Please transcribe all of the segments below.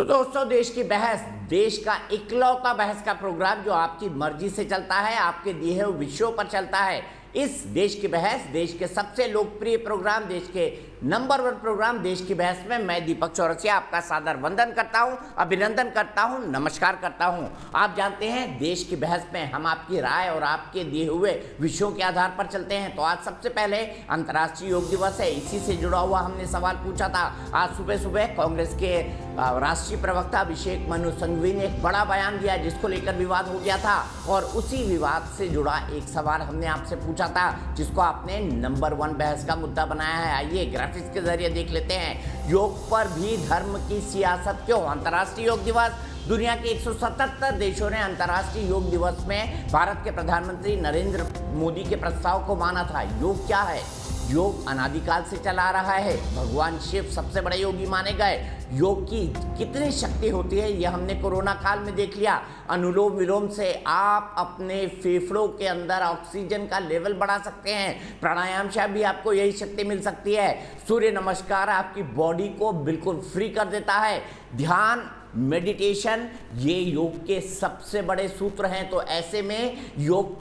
दोस्तों, देश की बहस, देश का इकलौता बहस का प्रोग्राम जो आपकी मर्जी से चलता है, आपके दिए हुए विषयों पर चलता है। इस देश की बहस, देश के सबसे लोकप्रिय प्रोग्राम, देश के नंबर 1 प्रोग्राम देश की बहस में मैं दीपक चौरसिया आपका सादर वंदन करता हूं, अभिनंदन करता हूं, नमस्कार करता हूं। आप जानते हैं, देश की बहस में हम आपकी राय और आपके दिए हुए विषयों के आधार पर चलते हैं। तो आज सबसे पहले अंतर्राष्ट्रीय योग दिवस है, इसी से जुड़ा हुआ हमने सवाल पूछा था। आज सुबह सुबह कांग्रेस के राष्ट्रीय प्रवक्ता अभिषेक मनु सिंघवी ने एक बड़ा बयान दिया, जिसको लेकर विवाद हो गया था, और उसी विवाद से जुड़ा एक सवाल हमने आपसे पूछा था, जिसको आपने नंबर 1 बहस का मुद्दा बनाया है। आइए ग्राफिक्स के जरिए देख लेते हैं, योग पर भी धर्म की सियासत क्यों। अंतर्राष्ट्रीय योग दिवस, दुनिया के 177 देशों ने अंतर्राष्ट्रीय योग दिवस में भारत के प्रधानमंत्री नरेंद्र मोदी के प्रस्ताव को माना था। योग क्या है? योग अनादिकाल से चला रहा है, भगवान शिव सबसे बड़े योगी माने गए। योग की कितनी शक्ति होती है, यह हमने कोरोना काल में देख लिया। अनुलोम विलोम से आप अपने फेफड़ों के अंदर ऑक्सीजन का लेवल बढ़ा सकते हैं। प्राणायाम से भी आपको यही शक्ति मिल सकती है। सूर्य नमस्कार आपकी बॉडी को बिल्कुल फ्री कर देता है। ध्यान, मेडिटेशन, ये योग के सबसे बड़े सूत्र हैं। तो ऐसे में योग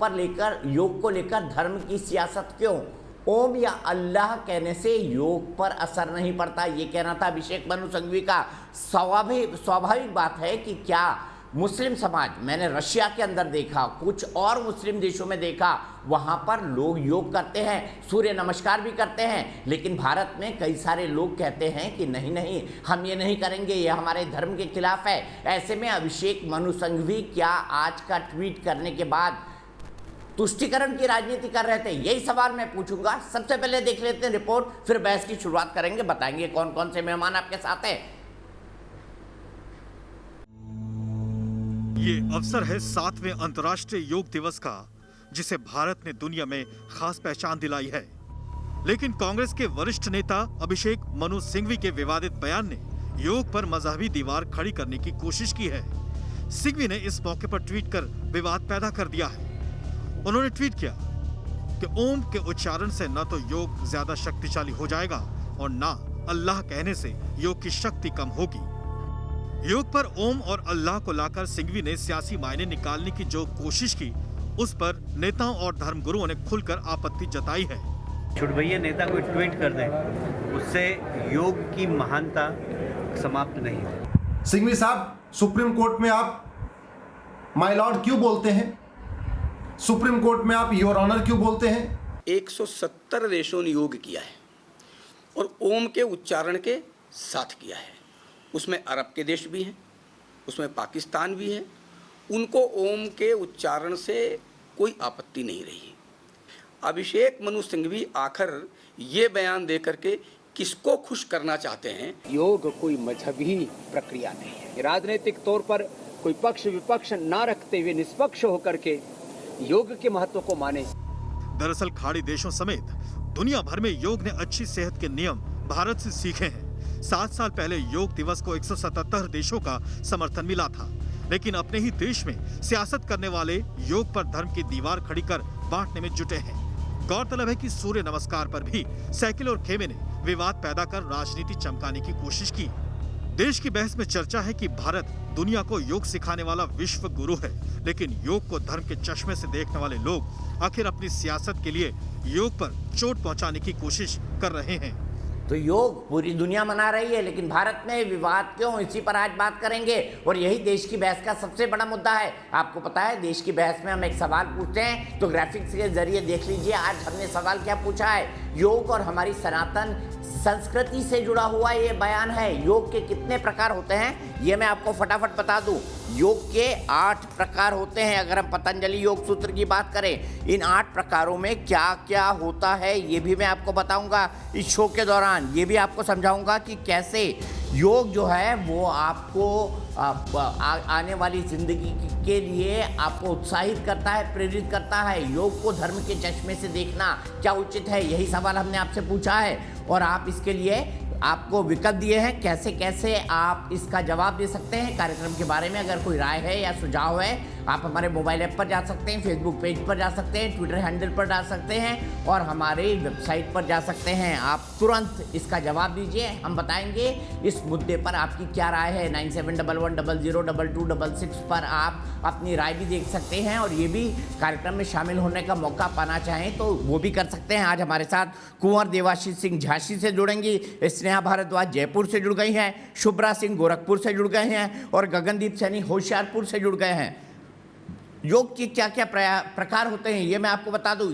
को लेकर धर्म की सियासत क्यों? ओम या अल्लाह कहने से योग पर असर नहीं पड़ता, ये कहना था अभिषेक मनु सिंघवी का। स्वाभाविक बात है कि क्या मुस्लिम समाज, मैंने रशिया के अंदर देखा, कुछ और मुस्लिम देशों में देखा, वहाँ पर लोग योग करते हैं, सूर्य नमस्कार भी करते हैं। लेकिन भारत में कई सारे लोग कहते हैं कि नहीं नहीं, हम ये नहीं करेंगे, ये हमारे धर्म के खिलाफ है। ऐसे में अभिषेक मनु सिंघवी क्या आज का ट्वीट करने के बाद तुष्टीकरण की राजनीति कर रहे थे? यही सवाल मैं पूछूंगा। सबसे पहले देख लेते हैं रिपोर्ट, फिर बहस की शुरुआत करेंगे, बताएंगे कौन कौन से मेहमान आपके साथ हैं। ये अवसर है 7वें अंतर्राष्ट्रीय योग दिवस का, जिसे भारत ने दुनिया में खास पहचान दिलाई है। लेकिन कांग्रेस के वरिष्ठ नेता अभिषेक मनु सिंघवी के विवादित बयान ने योग पर मजहबी दीवार खड़ी करने की कोशिश की है। सिंघवी ने इस मौके पर ट्वीट कर विवाद पैदा कर दिया है। उन्होंने ट्वीट किया कि ओम के उच्चारण से न तो योग ज्यादा शक्तिशाली हो जाएगा और न अल्लाह कहने से योग की शक्ति कम होगी। योग पर ओम और अल्लाह को लाकर सिंघवी ने सियासी मायने निकालने की जो कोशिश की, उस पर नेताओं और धर्मगुरुओं ने खुलकर आपत्ति जताई है। छोटे भैया नेता कोई ट्वीट कर दे, उससे योग की महानता समाप्त नहीं है। सिंघवी साहब, सुप्रीम कोर्ट में आप माय लॉर्ड क्यों बोलते हैं? सुप्रीम कोर्ट में आप योर ऑनर क्यों बोलते हैं? 170 देशों ने योग किया है और ओम के उच्चारण के साथ किया है। उसमें अरब के देश भी हैं, उसमें पाकिस्तान भी है। उनको ओम के उच्चारण से कोई आपत्ति नहीं रही। अभिषेक मनु सिंघवी आखिर ये बयान दे करके किसको खुश करना चाहते हैं? योग कोई मजहबी प्रक्रिया नहीं है। राजनीतिक तौर पर कोई पक्ष विपक्ष ना रखते हुए निष्पक्ष होकर के योग के महत्व को माने। दरअसल खाड़ी देशों समेत दुनिया भर में योग ने अच्छी सेहत के नियम भारत से सीखे हैं। 7 साल पहले योग दिवस को 177 देशों का समर्थन मिला था, लेकिन अपने ही देश में सियासत करने वाले योग पर धर्म की दीवार खड़ी कर बांटने में जुटे हैं। गौरतलब है कि सूर्य नमस्कार पर भी साइकिल और खेमे ने विवाद पैदा कर राजनीति चमकाने की कोशिश की। देश की बहस में चर्चा है कि भारत दुनिया को योग सिखाने वाला विश्व गुरु है, लेकिन योग को धर्म के चश्मे से देखने वाले लोग आखिर अपनी सियासत के लिए योग पर चोट पहुंचाने की कोशिश कर रहे हैं। तो योग पूरी दुनिया मना रही है, लेकिन भारत में विवाद क्यों? इसी पर आज बात करेंगे, और यही देश की बहस का सबसे बड़ा मुद्दा है। आपको पता है, देश की बहस में हम एक सवाल पूछते हैं, तो ग्राफिक्स के जरिए देख लीजिए आज हमने सवाल क्या पूछा है। योग और हमारी सनातन संस्कृति से जुड़ा हुआ ये बयान है। योग के कितने प्रकार होते हैं, ये मैं आपको फटाफट बता दूं। योग के 8 प्रकार होते हैं। अगर हम पतंजलि योग सूत्र की बात करें, इन 8 प्रकारों में क्या क्या होता है, ये भी मैं आपको बताऊंगा इस शो के दौरान। ये भी आपको समझाऊंगा कि कैसे योग जो है वो आपको आने वाली जिंदगी के लिए आपको उत्साहित करता है, प्रेरित करता है। योग को धर्म के चश्मे से देखना क्या उचित है, यही सवाल हमने आपसे पूछा है, और आप इसके लिए आपको विकल्प दिए हैं, कैसे कैसे आप इसका जवाब दे सकते हैं। कार्यक्रम के बारे में अगर कोई राय है या सुझाव है, आप हमारे मोबाइल ऐप पर जा सकते हैं, फेसबुक पेज पर जा सकते हैं, ट्विटर हैंडल पर जा सकते हैं और हमारे वेबसाइट पर जा सकते हैं। आप तुरंत इसका जवाब दीजिए, हम बताएंगे इस मुद्दे पर आपकी क्या राय है। 9711002266 पर आप अपनी राय भी देख सकते हैं और ये भी कार्यक्रम में शामिल होने का मौका पाना चाहें तो वो भी कर सकते हैं। आज हमारे साथ कुंवर देवाशीष सिंह झांसी से जुड़ेंगी, स्नेहा भारद्वाज जयपुर से जुड़ गई हैं, शुभ्रा सिंह गोरखपुर से जुड़ गए हैं और गगनदीप सैनी होशियारपुर से जुड़ गए हैं। योग के क्या क्या प्रकार होते हैं ये मैं आपको बता दूं।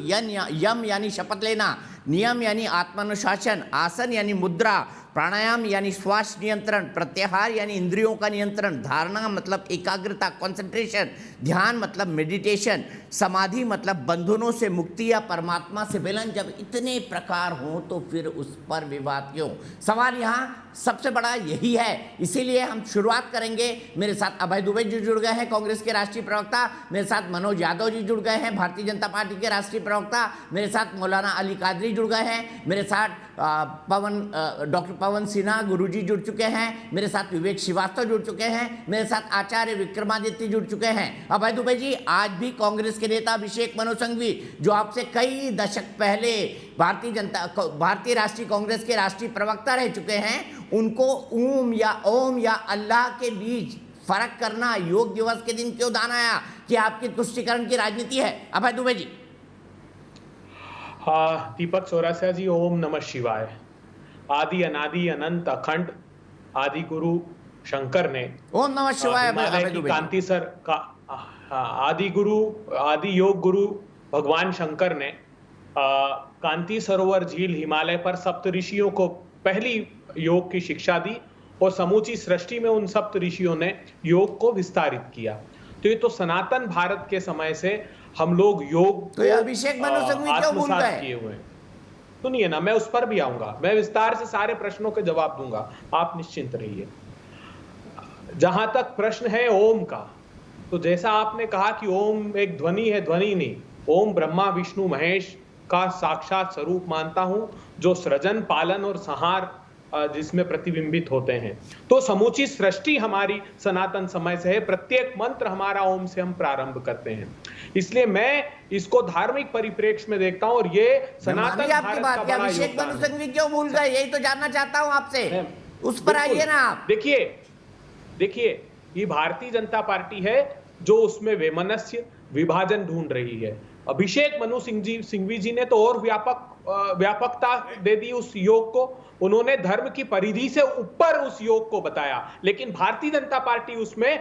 यम यानी शपथ लेना, नियम यानी आत्मानुशासन, आसन यानी मुद्रा, प्राणायाम यानी श्वास नियंत्रण, प्रत्याहार यानी इंद्रियों का नियंत्रण, धारणा मतलब एकाग्रता कंसंट्रेशन, ध्यान मतलब मेडिटेशन, समाधि मतलब बंधनों से मुक्ति या परमात्मा से मिलन। जब इतने प्रकार हों तो फिर उस पर विवाद क्यों? सवाल यहाँ सबसे बड़ा यही है। इसीलिए हम शुरुआत करेंगे। मेरे साथ अभय दुबे जी जुड़ गए हैं, कांग्रेस के राष्ट्रीय प्रवक्ता। मेरे साथ मनोज यादव जी जुड़ गए हैं, भारतीय जनता पार्टी के राष्ट्रीय प्रवक्ता। मेरे साथ मौलाना अली कादरी जुड़ गए हैं। मेरे साथ डॉक्टर पवन सिन्हा गुरुजी जुड़ चुके हैं। मेरे साथ विवेक श्रीवास्तव जुड़ चुके हैं। मेरे साथ आचार्य विक्रमादित्य जुड़ चुके हैं। अभय दुबे जी, आज भी कांग्रेस के नेता अभिषेक मनु सिंघवी, जो आपसे कई दशक पहले भारतीय राष्ट्रीय कांग्रेस के राष्ट्रीय प्रवक्ता रह चुके हैं, उनको ओम या अल्लाह के बीच फर्क करना योग दिवस के दिन क्यों दान आया कि आपकी तुष्टीकरण की राजनीति है? अभय दुबे जी। दीपक चौरसिया जी, ओम नमः शिवाय। आदि अनादि अनंत अखंड आदि गुरु शंकर ने ओम नमः शिवाय हिमालय की कांति सर का आदि गुरु आदि योग गुरु भगवान शंकर ने कांति सरोवर झील हिमालय पर सप्त ऋषियों को पहली योग की शिक्षा दी और समूची सृष्टि में उन सप्त ऋषियों ने योग को विस्तारित किया। तो ये तो सनातन भारत के समय से हम लोग योग तो अभिषेक मनु सिंघवी क्यों भूल गए? किए हुए। सुनिए ना, मैं उस पर भी आऊंगा, मैं विस्तार से सारे प्रश्नों के जवाब दूंगा, आप निश्चिंत रहिए। जहां तक प्रश्न है ओम का, तो जैसा आपने कहा कि ओम एक ध्वनि है, ध्वनि नहीं, ओम ब्रह्मा विष्णु महेश का साक्षात स्वरूप मानता हूं, जो सृजन पालन और संहार जिसमें प्रतिबिंबित होते हैं। तो समूची सृष्टि हमारी सनातन समय से है, प्रत्येक मंत्र हमारा ओम से हम प्रारंभ करते हैं। इसलिए मैं इसको धार्मिक परिप्रेक्ष्य में देखता हूं और ये सनातन भारत का बड़ा अभिषेक मनु सिंघवी क्यों भूल गए? यही तो जानना चाहता हूं आपसे, उस पर आइए ना आप। देखिए ये भारतीय जनता पार्टी है जो उसमें वैमनस्य विभाजन ढूंढ रही है। अभिषेक मनु सिंघवी जी ने तो और व्यापकता दे दी उस योग को, उन्होंने धर्म की परिधि से ऊपर उस योग को बताया, लेकिन भारतीय जनता पार्टी उसमें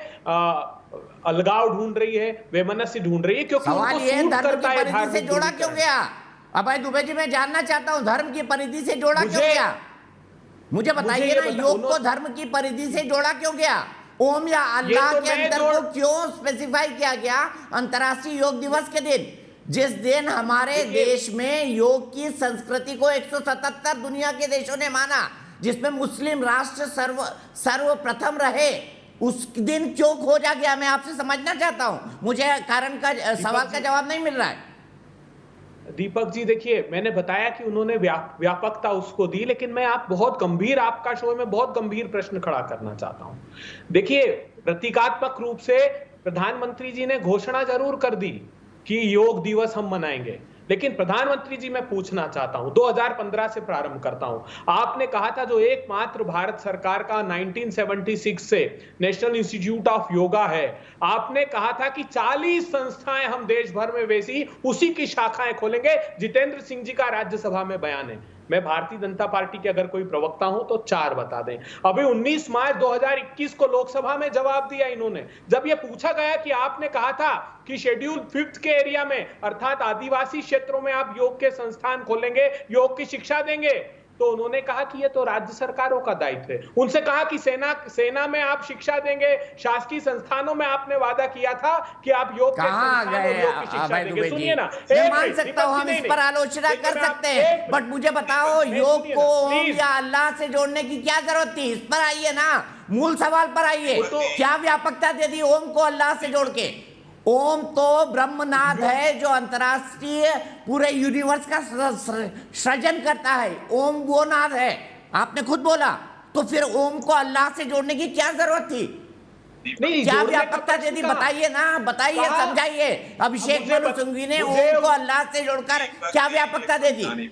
अलगाव ढूंढ रही है, वैमनस्य ढूंढ रही है, क्योंकि सवाल ये धर्म की परिधि से जोड़ा क्यों गया? अभय दुबे जी, मैं जानना चाहता हूं, धर्म की परिधि से जोड़ा क्यों गया? मुझे बताइए ना, योग को धर्म की परिधि से जोड़ा क्यों गया? ओम या अल्लाह के अंदर को क्यों स्पेसिफाई किया गया अंतर्राष्ट्रीय योग दिवस के दिन, जिस दिन हमारे देश में योग की संस्कृति को 177 दुनिया के देशों ने माना, जिसमें मुस्लिम राष्ट्र सर्वप्रथम रहे, उस दिन क्यों खोजा गया? मैं आपसे समझना चाहता हूं, मुझे सवाल का जवाब नहीं मिल रहा है। दीपक जी देखिए, मैंने बताया कि उन्होंने व्यापकता उसको दी, लेकिन मैं आपका शो में बहुत गंभीर प्रश्न खड़ा करना चाहता हूं। देखिए, प्रतीकात्मक रूप से प्रधानमंत्री जी ने घोषणा जरूर कर दी कि योग दिवस हम मनाएंगे, लेकिन प्रधानमंत्री जी मैं पूछना चाहता हूं, 2015 से प्रारंभ करता हूं। आपने कहा था जो एकमात्र भारत सरकार का 1976 से नेशनल इंस्टीट्यूट ऑफ योगा है, आपने कहा था कि 40 संस्थाएं हम देश भर में वैसी उसी की शाखाएं खोलेंगे। जितेंद्र सिंह जी का राज्यसभा में बयान है। मैं भारतीय जनता पार्टी के अगर कोई प्रवक्ता हूं तो 4 बता दें। अभी 19 मार्च 2021 को लोकसभा में जवाब दिया इन्होंने, जब यह पूछा गया कि आपने कहा था कि शेड्यूल 5 के एरिया में अर्थात आदिवासी क्षेत्रों में आप योग के संस्थान खोलेंगे, योग की शिक्षा देंगे, तो उन्होंने कहा कि ये तो राज्य सरकारों का दायित्व है। उनसे कहा कि सेना में आप शिक्षा देंगे, शासकीय संस्थानों में आपने वादा किया था कि आप योग के संस्थान और योग की शिक्षा देंगे। सुनिए ना, मैं मान सकता हूं, हम इस पर आलोचना कर सकते हैं, बट मुझे बताओ योग को ओम या अल्लाह से जोड़ने की क्या जरूरत थी? इस पर आइए ना, मूल सवाल पर आइए। क्या व्यापकता दे दी ओम को अल्लाह से जोड़ के? ओम तो ब्रह्मनाद है जो अंतरराष्ट्रीय पूरे यूनिवर्स का सृजन करता है। ओम वो नाद है, आपने खुद बोला, तो फिर ओम को अल्लाह से जोड़ने की क्या जरूरत थी? नहीं, क्या जोड़ने का व्यापकता दे दी? प्रश्न बताइए ना, बताइए, कहा? समझाइए। अभिषेक मुझे मनु सिंघवी ने मुझे- ओम को अल्लाह से जोड़कर क्या व्यापकता दे दी?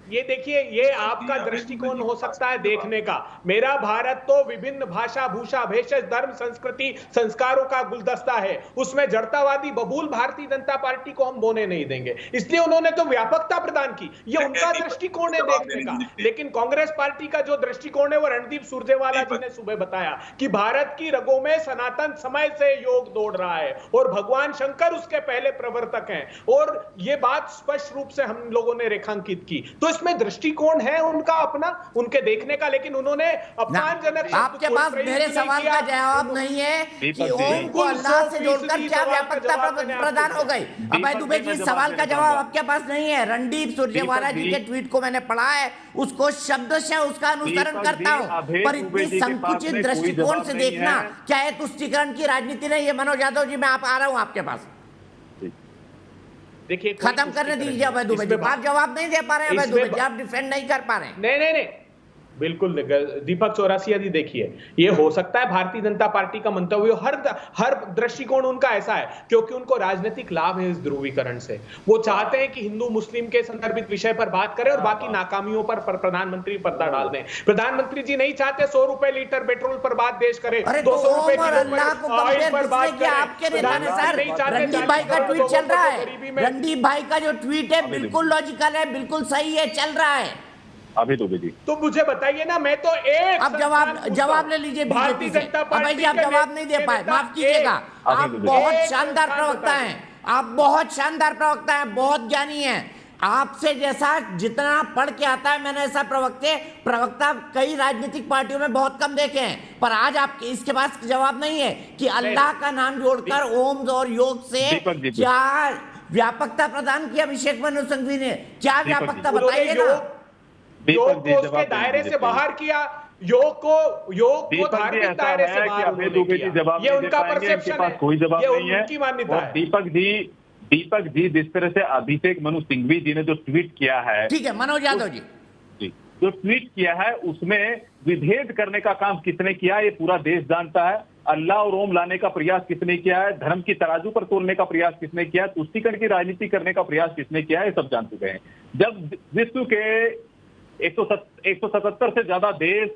ये देखिए, ये आपका दृष्टिकोण हो सकता है देखने का। मेरा भारत तो विभिन्न भाषा, भूषा, भेषज, धर्म, संस्कृति, संस्कारों का गुलदस्ता है। उसमें जड़तावादी बबूल भारतीय जनता पार्टी को हम बोने नहीं देंगे, इसलिए उन्होंने तो व्यापकता प्रदान की। ये उनका दृष्टिकोण है देखने का। लेकिन कांग्रेस पार्टी का जो दृष्टिकोण है वो रणदीप सुरजेवाला जी ने सुबह बताया कि भारत की रगों में सनातन समय से योग दौड़ रहा है और भगवान शंकर उसके पहले प्रवर्तक हैं, और ये बात स्पष्ट रूप से हम लोगों ने रेखांकित की। तो इसमें दृष्टिकोण है उनका अपना, उनके देखने का, लेकिन उन्होंने अपमानजनक आपके पास मेरे सवाल का जवाब नहीं है कि ओम को अल्लाह से जोड़कर क्या व्यापकता प्रदान हो गई। अभय दुबे जी, सवाल का जवाब आपके पास नहीं है। रणदीप सुरजेवाला जी के ट्वीट को मैंने पढ़ा है, उसको शब्दशः उसका अनुसरण करता हूं, पर इतनी संकुचित दृष्टिकोण से देखना क्या है तुष्टीकरण की राजनीति नहीं है? मनोज यादव जी, मैं आ रहा हूं आपके पास। देखिए, खत्म करने दीजिए अभय दुबे जी, आप जवाब नहीं दे पा रहे हैं। अभय दुबे जी, आप डिफेंड नहीं कर पा रहे हैं। नहीं, बिल्कुल। दीपक चौरसिया जी, देखिए, ये हो सकता है भारतीय जनता पार्टी का मंतव्य, हर दृष्टिकोण उनका ऐसा है क्योंकि उनको राजनीतिक लाभ है इस ध्रुवीकरण से। वो चाहते हैं कि हिंदू मुस्लिम के संदर्भित विषय पर बात करें और बाकी नाकामियों पर प्रधानमंत्री पर्दा डाल दें। प्रधानमंत्री जी नहीं चाहते 100 रुपए लीटर पेट्रोल पर बात देश करे, 200 रुपए ऑयल पर बात करे। आपके नेता ने सर, रणदीप भाई का ट्वीट चल रहा है, रणदीप भाई का जो ट्वीट है बिल्कुल लॉजिकल है, बिल्कुल सही है, चल रहा है। अभी तो जी, तो मुझे बताइए ना, मैं तो एक अब जवाब ले लीजिए बीजेपी से। अभय जी, आप जवाब नहीं दे पाए, माफ कीजिएगा। आप बहुत शानदार प्रवक्ता हैं, आप बहुत शानदार प्रवक्ता हैं, बहुत ज्ञानी हैं। आपसे जैसा जितना पढ़ के आता है, मैंने ऐसा प्रवक्ता कई राजनीतिक पार्टियों में बहुत कम देखे हैं, पर आज आपके इसके पास जवाब नहीं है कि अल्लाह का नाम जोड़कर ओम और योग से क्या व्यापकता प्रदान की अभिषेक मनु सिंघवी ने? क्या व्यापकता बताइए ना। योग को उसके दायरे से बाहर किया, योग को धार्मिक दायरे से बाहर किया। ये उनका परसेप्शन है, कोई जवाब नहीं है, उनकी मान्यता है। दीपक जी, जिस तरह से अभिषेक मनु सिंघवी जी ने जो ट्वीट किया है, ठीक है मनोज यादव जी, जो ट्वीट किया है उसमें विभेद करने का काम किसने किया ये पूरा देश जानता है। अल्लाह और ओम लाने का प्रयास किसने किया है, धर्म की तराजू पर तोलने का प्रयास किसने किया है, तुष्टीकरण की राजनीति करने का प्रयास किसने किया है, ये सब जान चुके हैं। जब विश्व के 177 से ज्यादा देश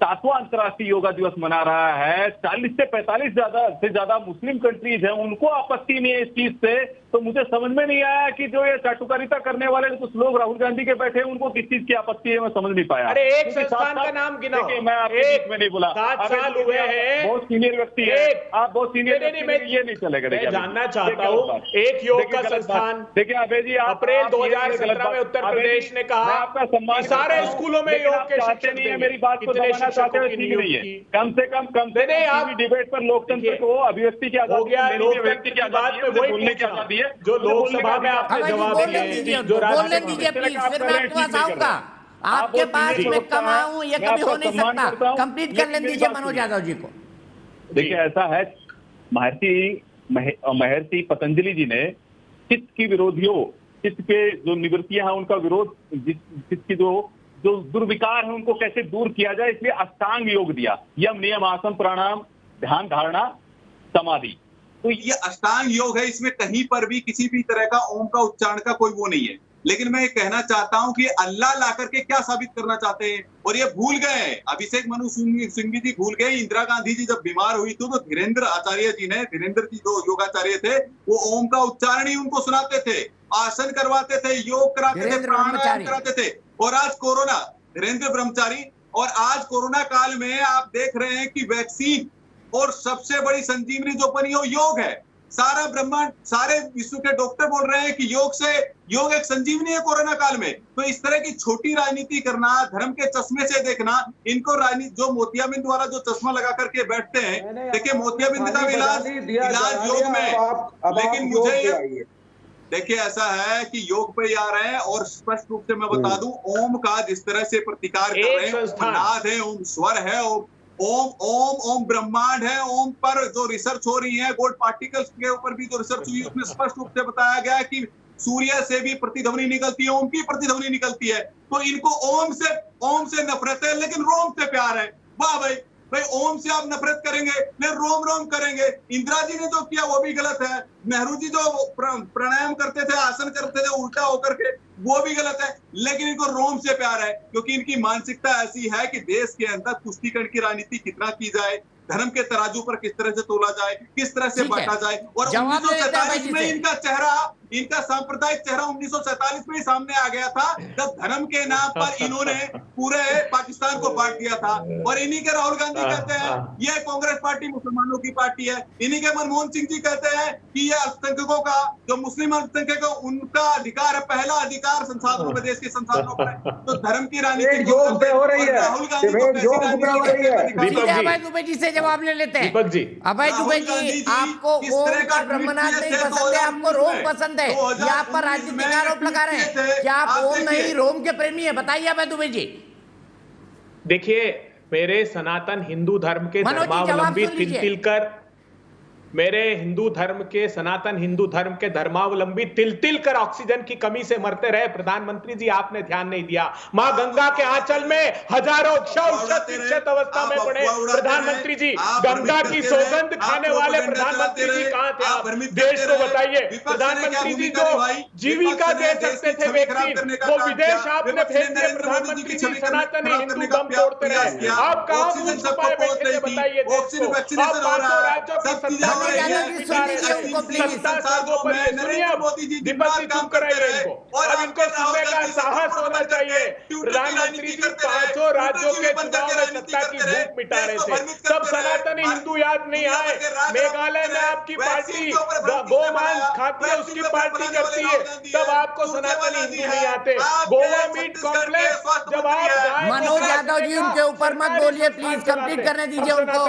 7वां अंतर्राष्ट्रीय योगा दिवस मना रहा है, 40 से 45 से ज्यादा मुस्लिम कंट्रीज हैं, उनको आपत्ति नहीं है इस चीज से, तो मुझे समझ में नहीं आया कि जो ये चाटुकारिता करने वाले कुछ लोग राहुल गांधी के बैठे उनको किस चीज की आपत्ति है, मैं समझ नहीं पाया। अरे एक संस्थान का नाम गिनाओ। मैं आपके बीच में नहीं बोला, 7 साल हुए हैं, बहुत सीनियर व्यक्ति है आप, बहुत सीनियर, ये नहीं चलेगा। मैं जानना चाहता हूँ, एक योग का संस्थान, देखिए अभय जी, अप्रैल 2017 में उत्तर प्रदेश ने कहा आपका सम्मान, सारे स्कूलों में योग के शिक्षक नहीं है, मेरी बात को दबाना चाहते हैं, ठीक नहीं है। कम से कम डिबेट पर लोकतंत्र को अभिव्यक्ति की आजादी, व्यक्ति की बात में वही बोलने की आजादी है जो लोकसभा में आपने जवाब दिए, जो बोलने दीजिए प्लीज, फिर मैं आपके पास आऊंगा। आपके पास मैं कम आऊं, ये कभी हो नहीं सकता। कंप्लीट कर लेने दीजिए मनोज यादव जी को। देखिए ऐसा है, महर्षि पतंजलि जी ने चित्त की विरोधियों, चित्त के जो निवृत्तियां हैं उनका विरोध, चित्त की जो दुर्विकार है उनको कैसे दूर किया जाए, इसलिए अष्टांग योग दिया, यम नियम आसन प्राणायाम ध्यान धारणा समाधि। तो ये अष्टांग योग है, इसमें कहीं पर भी किसी भी तरह का ओम का उच्चारण का कोई वो नहीं है। लेकिन मैं ये कहना चाहता हूं कि अल्लाह ला करके क्या साबित करना चाहते हैं, और ये भूल गए, अभिषेक मनु सिंघवी जी भूल गए। इंदिरा गांधी जी जब बीमार हुई थी तो धीरेन्द्र आचार्य जी ने, धीरेन्द्र जी जो योगाचार्य थे, वो ओम का उच्चारण ही उनको सुनाते थे, आसन करवाते थे, योग कराते थे, प्राणायाम कराते थे। और आज कोरोना, धीरेन्द्र ब्रह्मचारी, और आज कोरोना काल में आप देख रहे हैं कि वैक्सीन और सबसे बड़ी संजीवनी जो बनी हो योग है। सारा ब्रह्मांड, सारे विश्व के डॉक्टर बोल रहे हैं कि योग एक संजीवनी है कोरोना काल में। तो इस तरह की छोटी राजनीति करना, धर्म के चश्मे से देखना, इनको राजनीति, जो मोतियाबिंद द्वारा जो चश्मा लगा करके बैठते हैं, देखिए मोतियाबिंद का इलाज योग में, लेकिन मुझे देखिए ऐसा है कि योग पे ही आ रहे हैं। और स्पष्ट रूप से मैं बता दूं, ओम का जिस तरह से प्रतिकार कर रहे हैं, ओम नाद है, ओम स्वर है, ओम ब्रह्मांड है, ओम पर जो रिसर्च हो रही है, गोल्ड पार्टिकल्स के ऊपर भी जो रिसर्च हुई, उसमें स्पष्ट रूप से बताया गया है कि सूर्य से भी प्रतिध्वनि निकलती है, ओम की प्रतिध्वनि निकलती है। तो इनको ओम से नफरत है, लेकिन रोम से प्यार है। वाह भाई, भाई ओम से आप नफरत करेंगे, नहीं रोम रोम करेंगे। इंदिरा जी ने जो किया वो भी गलत है, नेहरू जी जो प्राणायाम करते थे, आसन करते थे उल्टा होकर के, वो भी गलत है। लेकिन इनको रोम से प्यार है, क्योंकि इनकी मानसिकता ऐसी है कि देश के अंदर कुश्तीकरण की राजनीति कितना की जाए, धर्म के तराजू पर किस तरह से तोला जाए, किस तरह से बांटा जाए। और 1947 में इनका चेहरा, इनका सांप्रदायिक चेहरा 1947 में ही सामने आ गया था, जब धर्म के नाम पर इन्होंने पूरे पाकिस्तान को बांट दिया था। और इन्हीं के राहुल गांधी कहते हैं यह कांग्रेस पार्टी मुसलमानों की पार्टी है, इन्हीं के मनमोहन सिंह जी कहते हैं कि यह अल्पसंख्यकों का, जो मुस्लिम अल्पसंख्यक उनका अधिकार है, पहला अधिकार संसाधनों पर, देश के संसाधनों पर है। तो धर्म की राजनीति हो रही है, राहुल गांधी को अभय दुबे जी से जवाब ले लेते हैं। दीपक जी, अभय दुबे जी, आपको ओम का ब्रह्मनाथ नहीं पसंद है, आपको रोम पसंद है, ये आप पर राजनीतिक आरोप लगा रहे हैं। क्या आप ओम नहीं रोम के प्रेमी है? बताइए अभय दुबे जी। देखिए, मेरे सनातन हिंदू धर्म के धर्मावलंबी तिल कर, मेरे हिंदू धर्म के, सनातन हिंदू धर्म के धर्मावलंबी तिल कर ऑक्सीजन की कमी से मरते रहे। प्रधानमंत्री जी, आपने ध्यान नहीं दिया। मां गंगा के आंचल में हजारों शव अवस्था में पड़े प्रधानमंत्री जी, गंगा की सौगंध खाने वाले प्रधानमंत्री जी कहां थे आप? देश को बताइए। प्रधानमंत्री जी जो जीविका दे सकते थे वैक्सीन, वो विदेश आपने भेज दिए। प्रधानमंत्री जी, सनातन हिंदू दम तोड़ते रहे। आप कहां मुंह छुपाए बैठे थे? बताइए देश को। आप 500 राज्यों की सत्ता चुप कराइए इनको, और इनको सुनने का साहस होना चाहिए। प्रधानमंत्री जी 500 राज्यों के चुनाव में सत्ता की भूख मिटा रहे थे, तब सनातनी हिंदू याद नहीं आए। मेघालय में आपकी पार्टी गोमांस खाती है, उसकी पार्टी करती है, तब आपको सनातनी हिंदू नहीं आते। गोवा मीट कॉम्प्लेक्स, जब आप मनोज यादव जी उनके ऊपर मत बोलिए प्लीज, कंप्लीट करने दीजिए उनको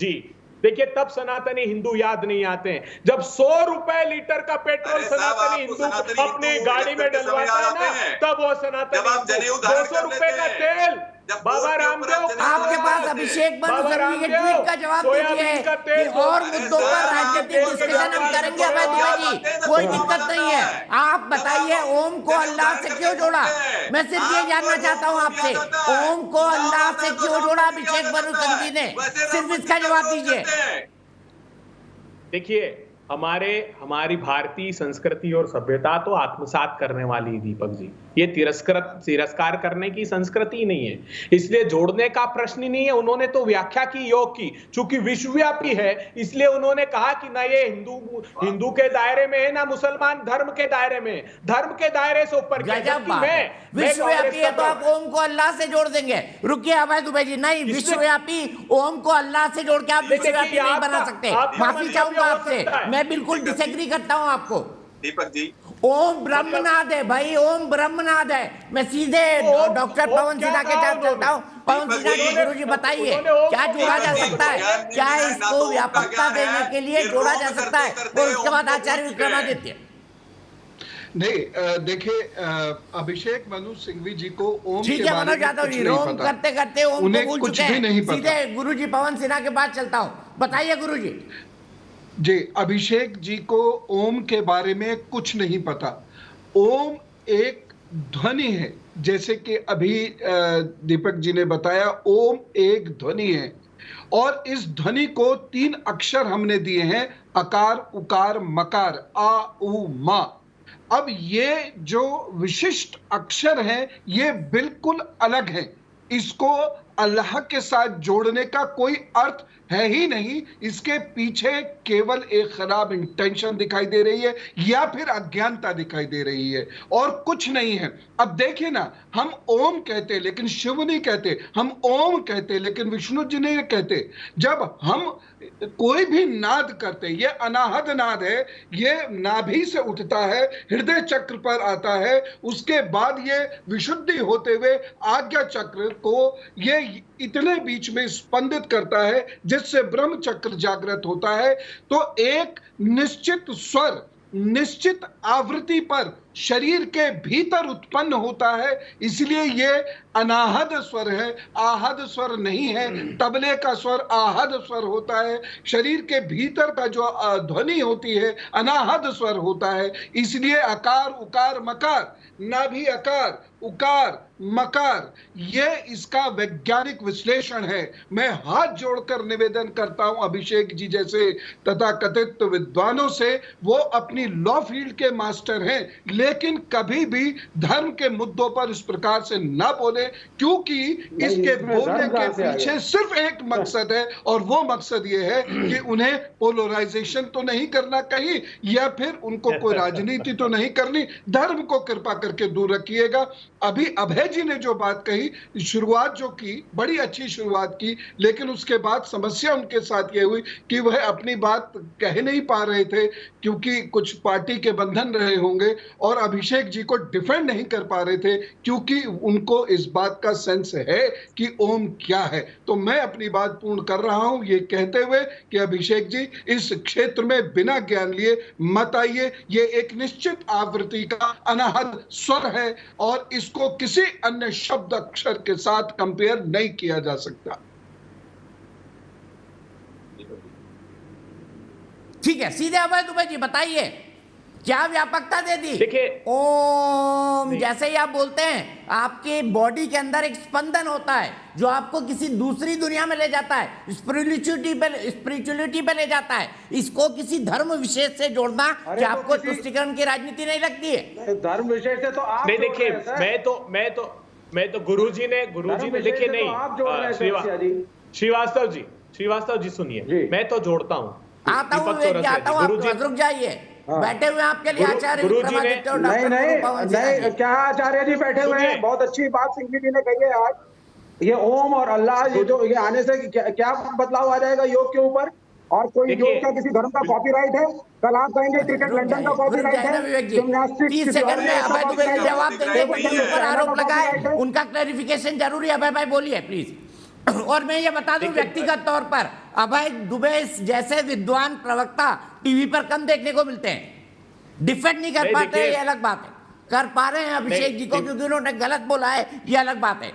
जी। देखिए, तब सनातनी हिंदू याद नहीं आते हैं। जब 100 रुपए लीटर का पेट्रोल सनातनी हिंदू अपनी गाड़ी में डलवाता है ना, तब वो सनातनी। 200 रुपए का तेल बाबा रामदेव, आपके पास अभिषेक मनु सिंघवी के ट्वीट का जवाब दीजिए कि और मुद्दों पर राजनीतिक डिस्कशन हम करेंगे अभय दुबे जी, कोई दिक्कत नहीं है। आप बताइए ओम को अल्लाह से क्यों जोड़ा? मैं सिर्फ ये जानना चाहता हूँ आपसे, ओम को अल्लाह से क्यों जोड़ा अभिषेक मनु सिंघवी ने? सिर्फ इसका जवाब दीजिए। देखिए, हमारी भारतीय संस्कृति और सभ्यता तो आत्मसात करने वाली है दीपक जी, ये तिरस्कार करने की संस्कृति नहीं है, इसलिए जोड़ने का प्रश्न ही नहीं है। उन्होंने तो व्याख्या की योग की, चूंकि विश्वव्यापी है इसलिए उन्होंने कहा कि ना ये हिंदू के दायरे में है, ना मुसलमान धर्म के दायरे में, धर्म के दायरे से ऊपर। विश्वव्यापी है तो आप ओम को अल्लाह से जोड़ देंगे? रुकिए अभय दुबे जी, नहीं, विश्वव्यापी ओम को अल्लाह से जोड़ के आप विश्वव्यापी नहीं बना सकते। माफी चाहूंगा आपसे, मैं बिल्कुल डिसएग्री करता हूं आपको। दीपक जी, ओम ब्रह्मनाद है भाई, ओम ब्रह्मनाद है। मैं सीधे डॉक्टर पवन सिन्हा के साथ चलता हूँ। पवन सिन्हा जी, गुरु जी बताइए क्या जोड़ा जा सकता है? क्या इसको व्यापकता देने के लिए जोड़ा जा सकता है? और उसके बाद आचार्य विक्रमादित्य। नहीं, देखिए, अभिषेक मनु सिंघवी जी को ओम ठीक है मनोज यादव जी, रोम करते करते ओम को भूल चुके हैं। सीधे गुरु जी पवन सिन्हा के पास चलता हूँ, बताइए गुरु जी। जी, अभिषेक जी को ओम के बारे में कुछ नहीं पता। ओम एक ध्वनि है, जैसे कि अभी दीपक जी ने बताया, ओम एक ध्वनि है और इस ध्वनि को 3 अक्षर हमने दिए हैं, अकार उकार मकार, आ उ मा। अब ये जो विशिष्ट अक्षर हैं ये बिल्कुल अलग हैं, इसको अल्लाह के साथ जोड़ने का कोई अर्थ है ही नहीं। इसके पीछे केवल एक खराब इंटेंशन दिखाई दे रही है या फिर अज्ञानता दिखाई दे रही है, और कुछ नहीं है। अब देखिए ना, हम ओम कहते लेकिन शिव नहीं कहते, हम ओम कहते लेकिन विष्णु जी नहीं कहते। जब हम कोई भी नाद करते, ये अनाहद नाद है, ये नाभि से उठता है, हृदय चक्र पर आता है, उसके बाद ये विशुद्धि होते हुए आज्ञा चक्र को ये इतने बीच में स्पंदित करता है जिससे ब्रह्म चक्र जागृत होता है। तो एक निश्चित स्वर, निश्चित आवृत्ति पर शरीर के भीतर उत्पन्न होता है, इसलिए ये अनाहद स्वर है, आहद स्वर नहीं है। तबले का स्वर आहद स्वर होता है, शरीर के भीतर का जो ध्वनि होती है अनाहद स्वर होता है। इसलिए अकार उकार मकार, नाभि अकार उकार मकार, ये इसका वैज्ञानिक विश्लेषण है। मैं हाथ जोड़कर निवेदन करता हूं अभिषेक जी जैसे तथाकथित विद्वानों से, वो अपनी लॉ फील्ड के मास्टर हैं, लेकिन कभी भी धर्म के मुद्दों पर इस प्रकार से ना बोले, क्योंकि इसके बोलने के पीछे सिर्फ एक मकसद है, और वो मकसद ये है कि उन्हें पोलराइजेशन तो नहीं करना कहीं, या फिर उनको कोई राजनीति तो नहीं करनी। धर्म को कृपा करके दूर रखिएगा। अभी अभय जी ने जो बात कही, शुरुआत जो की बड़ी अच्छी शुरुआत की, लेकिन उसके बाद समस्या उनके साथ ये हुई कि वह अपनी बात कह नहीं पा रहे थे, क्योंकि कुछ पार्टी के बंधन रहे होंगे, और अभिषेक जी को डिफेंड नहीं कर पा रहे थे, क्योंकि उनको इस बात का सेंस है कि ओम क्या है। तो मैं अपनी बात पूर्ण कर रहा हूं ये कहते हुए कि अभिषेक जी इस क्षेत्र में बिना ज्ञान लिए मत आइए। ये एक निश्चित आवृत्ति का अनाहद स्वर है, और इसको किसी अन्य शब्द अक्षर के साथ कंपेयर नहीं किया जा सकता। ठीक है, सीधे अभय दुबे जी बताइए, क्या व्यापकता दे दी? देखिए, ओम जैसे ही आप बोलते हैं, आपके बॉडी के अंदर एक स्पंदन होता है जो आपको किसी दूसरी दुनिया में ले जाता है, स्पिरिचुअलिटी पे ले जाता है। इसको किसी धर्म विशेष से जोड़ना क्या आपको तुष्टीकरण की राजनीति नहीं लगती है? धर्म विशेष से तो आप नहीं, देखिए, मैं तो गुरुजी ने देखिए, नहीं, श्रीवास्तव जी सुनिए, मैं तो जोड़ता हूँ, आता हूँ, रुक जाइए, बैठे हुए आपके लिए आचार्य विक्रमादित्य और डॉक्टर नहीं, क्या आचार्य जी बैठे हुए हैं? बहुत अच्छी बात सिंघवी जी ने कही है आज। ये ओम और अल्लाह, ये आने से क्या बदलाव आ जाएगा योग के ऊपर? और कोई योग का किसी धर्म का कॉपीराइट है? कल आप कहेंगे क्रिकेट लंदन का कॉपीराइट है, जिम्नास्टिक 30 सेकंड में अभय दुबे जी जवाब देंगे, जिन पर आरोप लगाए उनका क्लैरिफिकेशन जरूरी है। अभय भाई बोलिए प्लीज। और मैं ये बता दूं, व्यक्तिगत तौर पर अभय दुबे जैसे विद्वान प्रवक्ता टीवी पर कम देखने को मिलते हैं। डिफेंड नहीं कर पाते, ये अलग बात है। कर पा रहे हैं अभिषेक जी को क्योंकि उन्होंने गलत बोला है, ये अलग बात है।